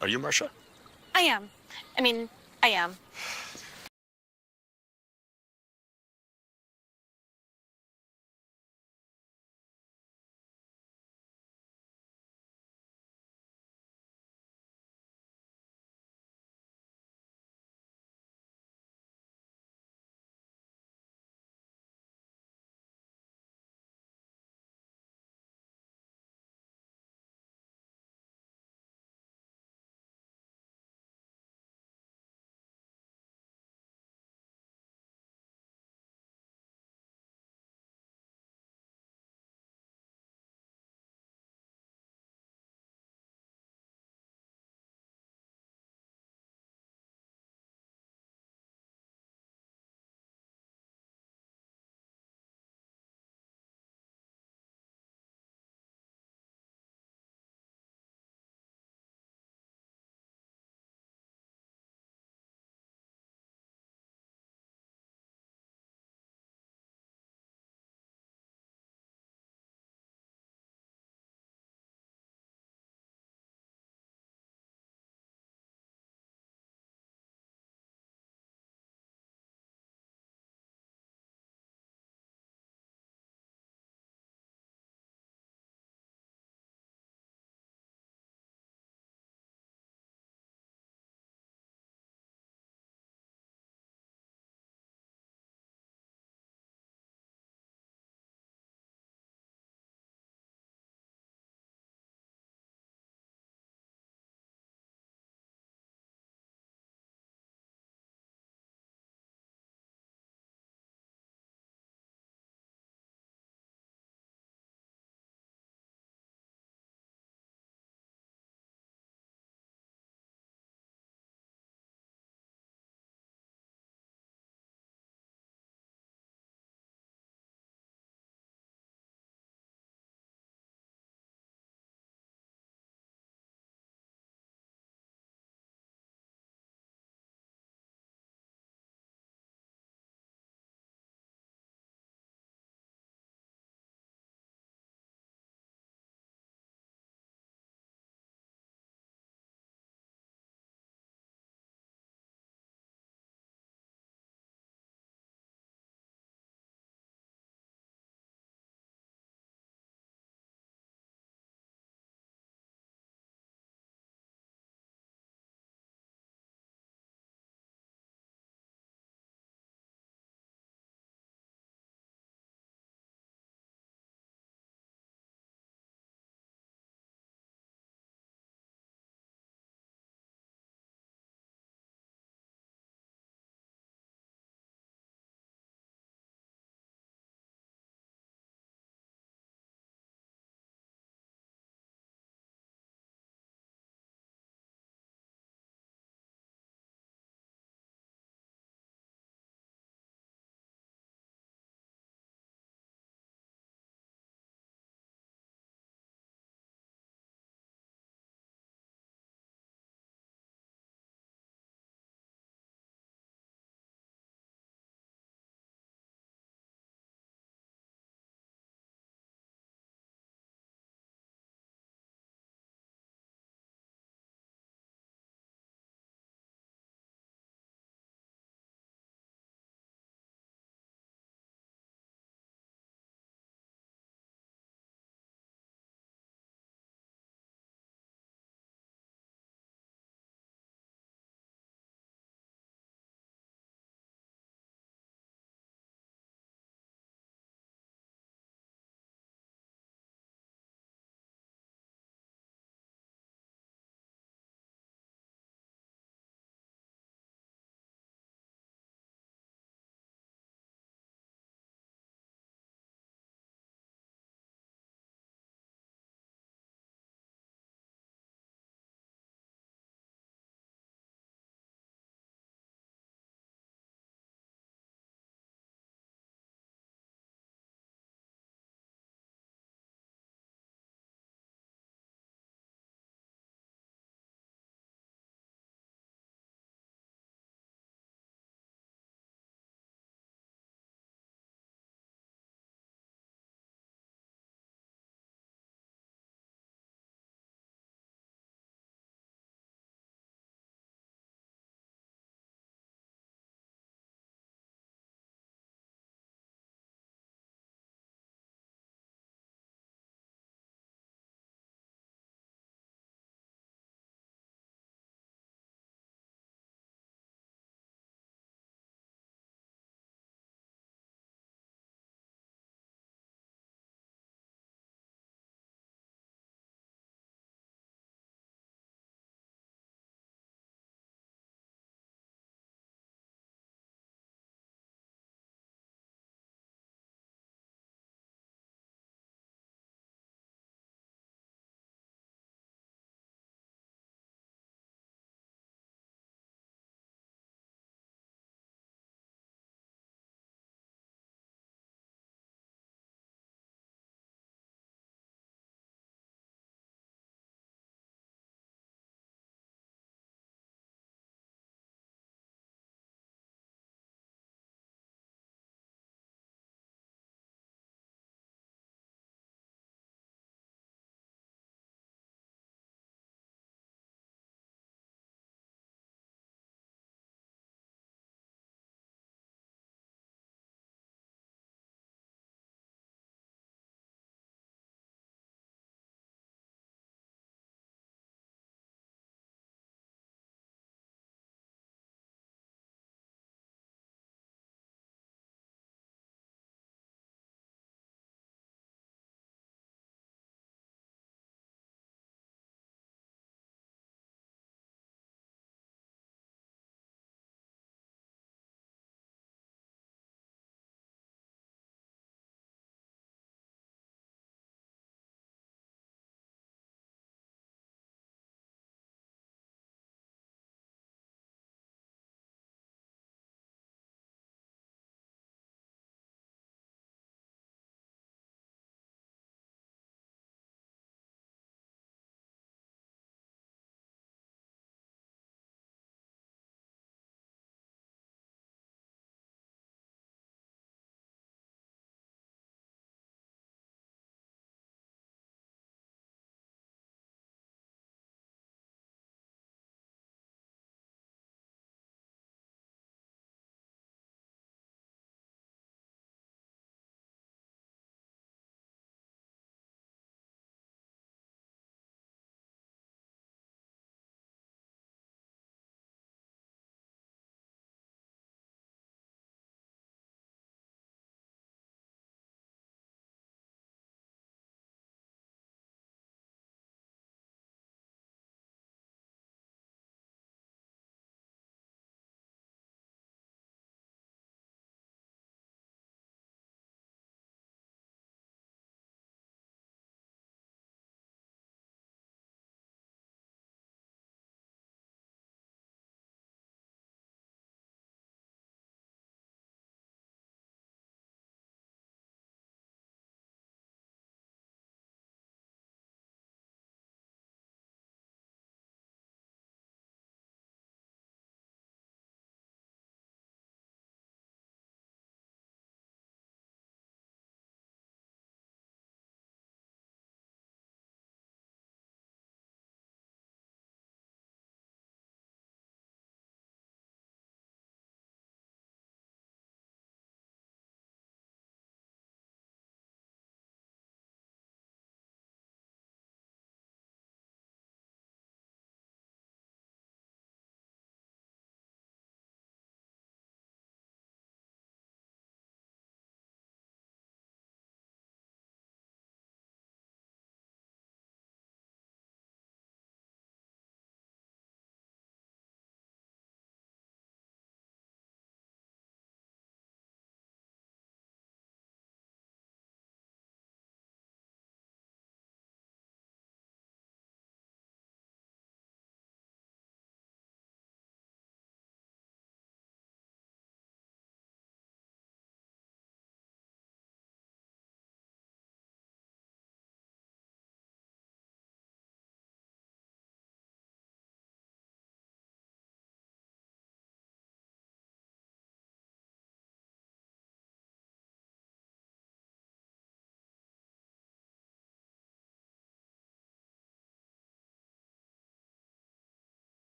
Are you Marsha? I am. I mean, I am.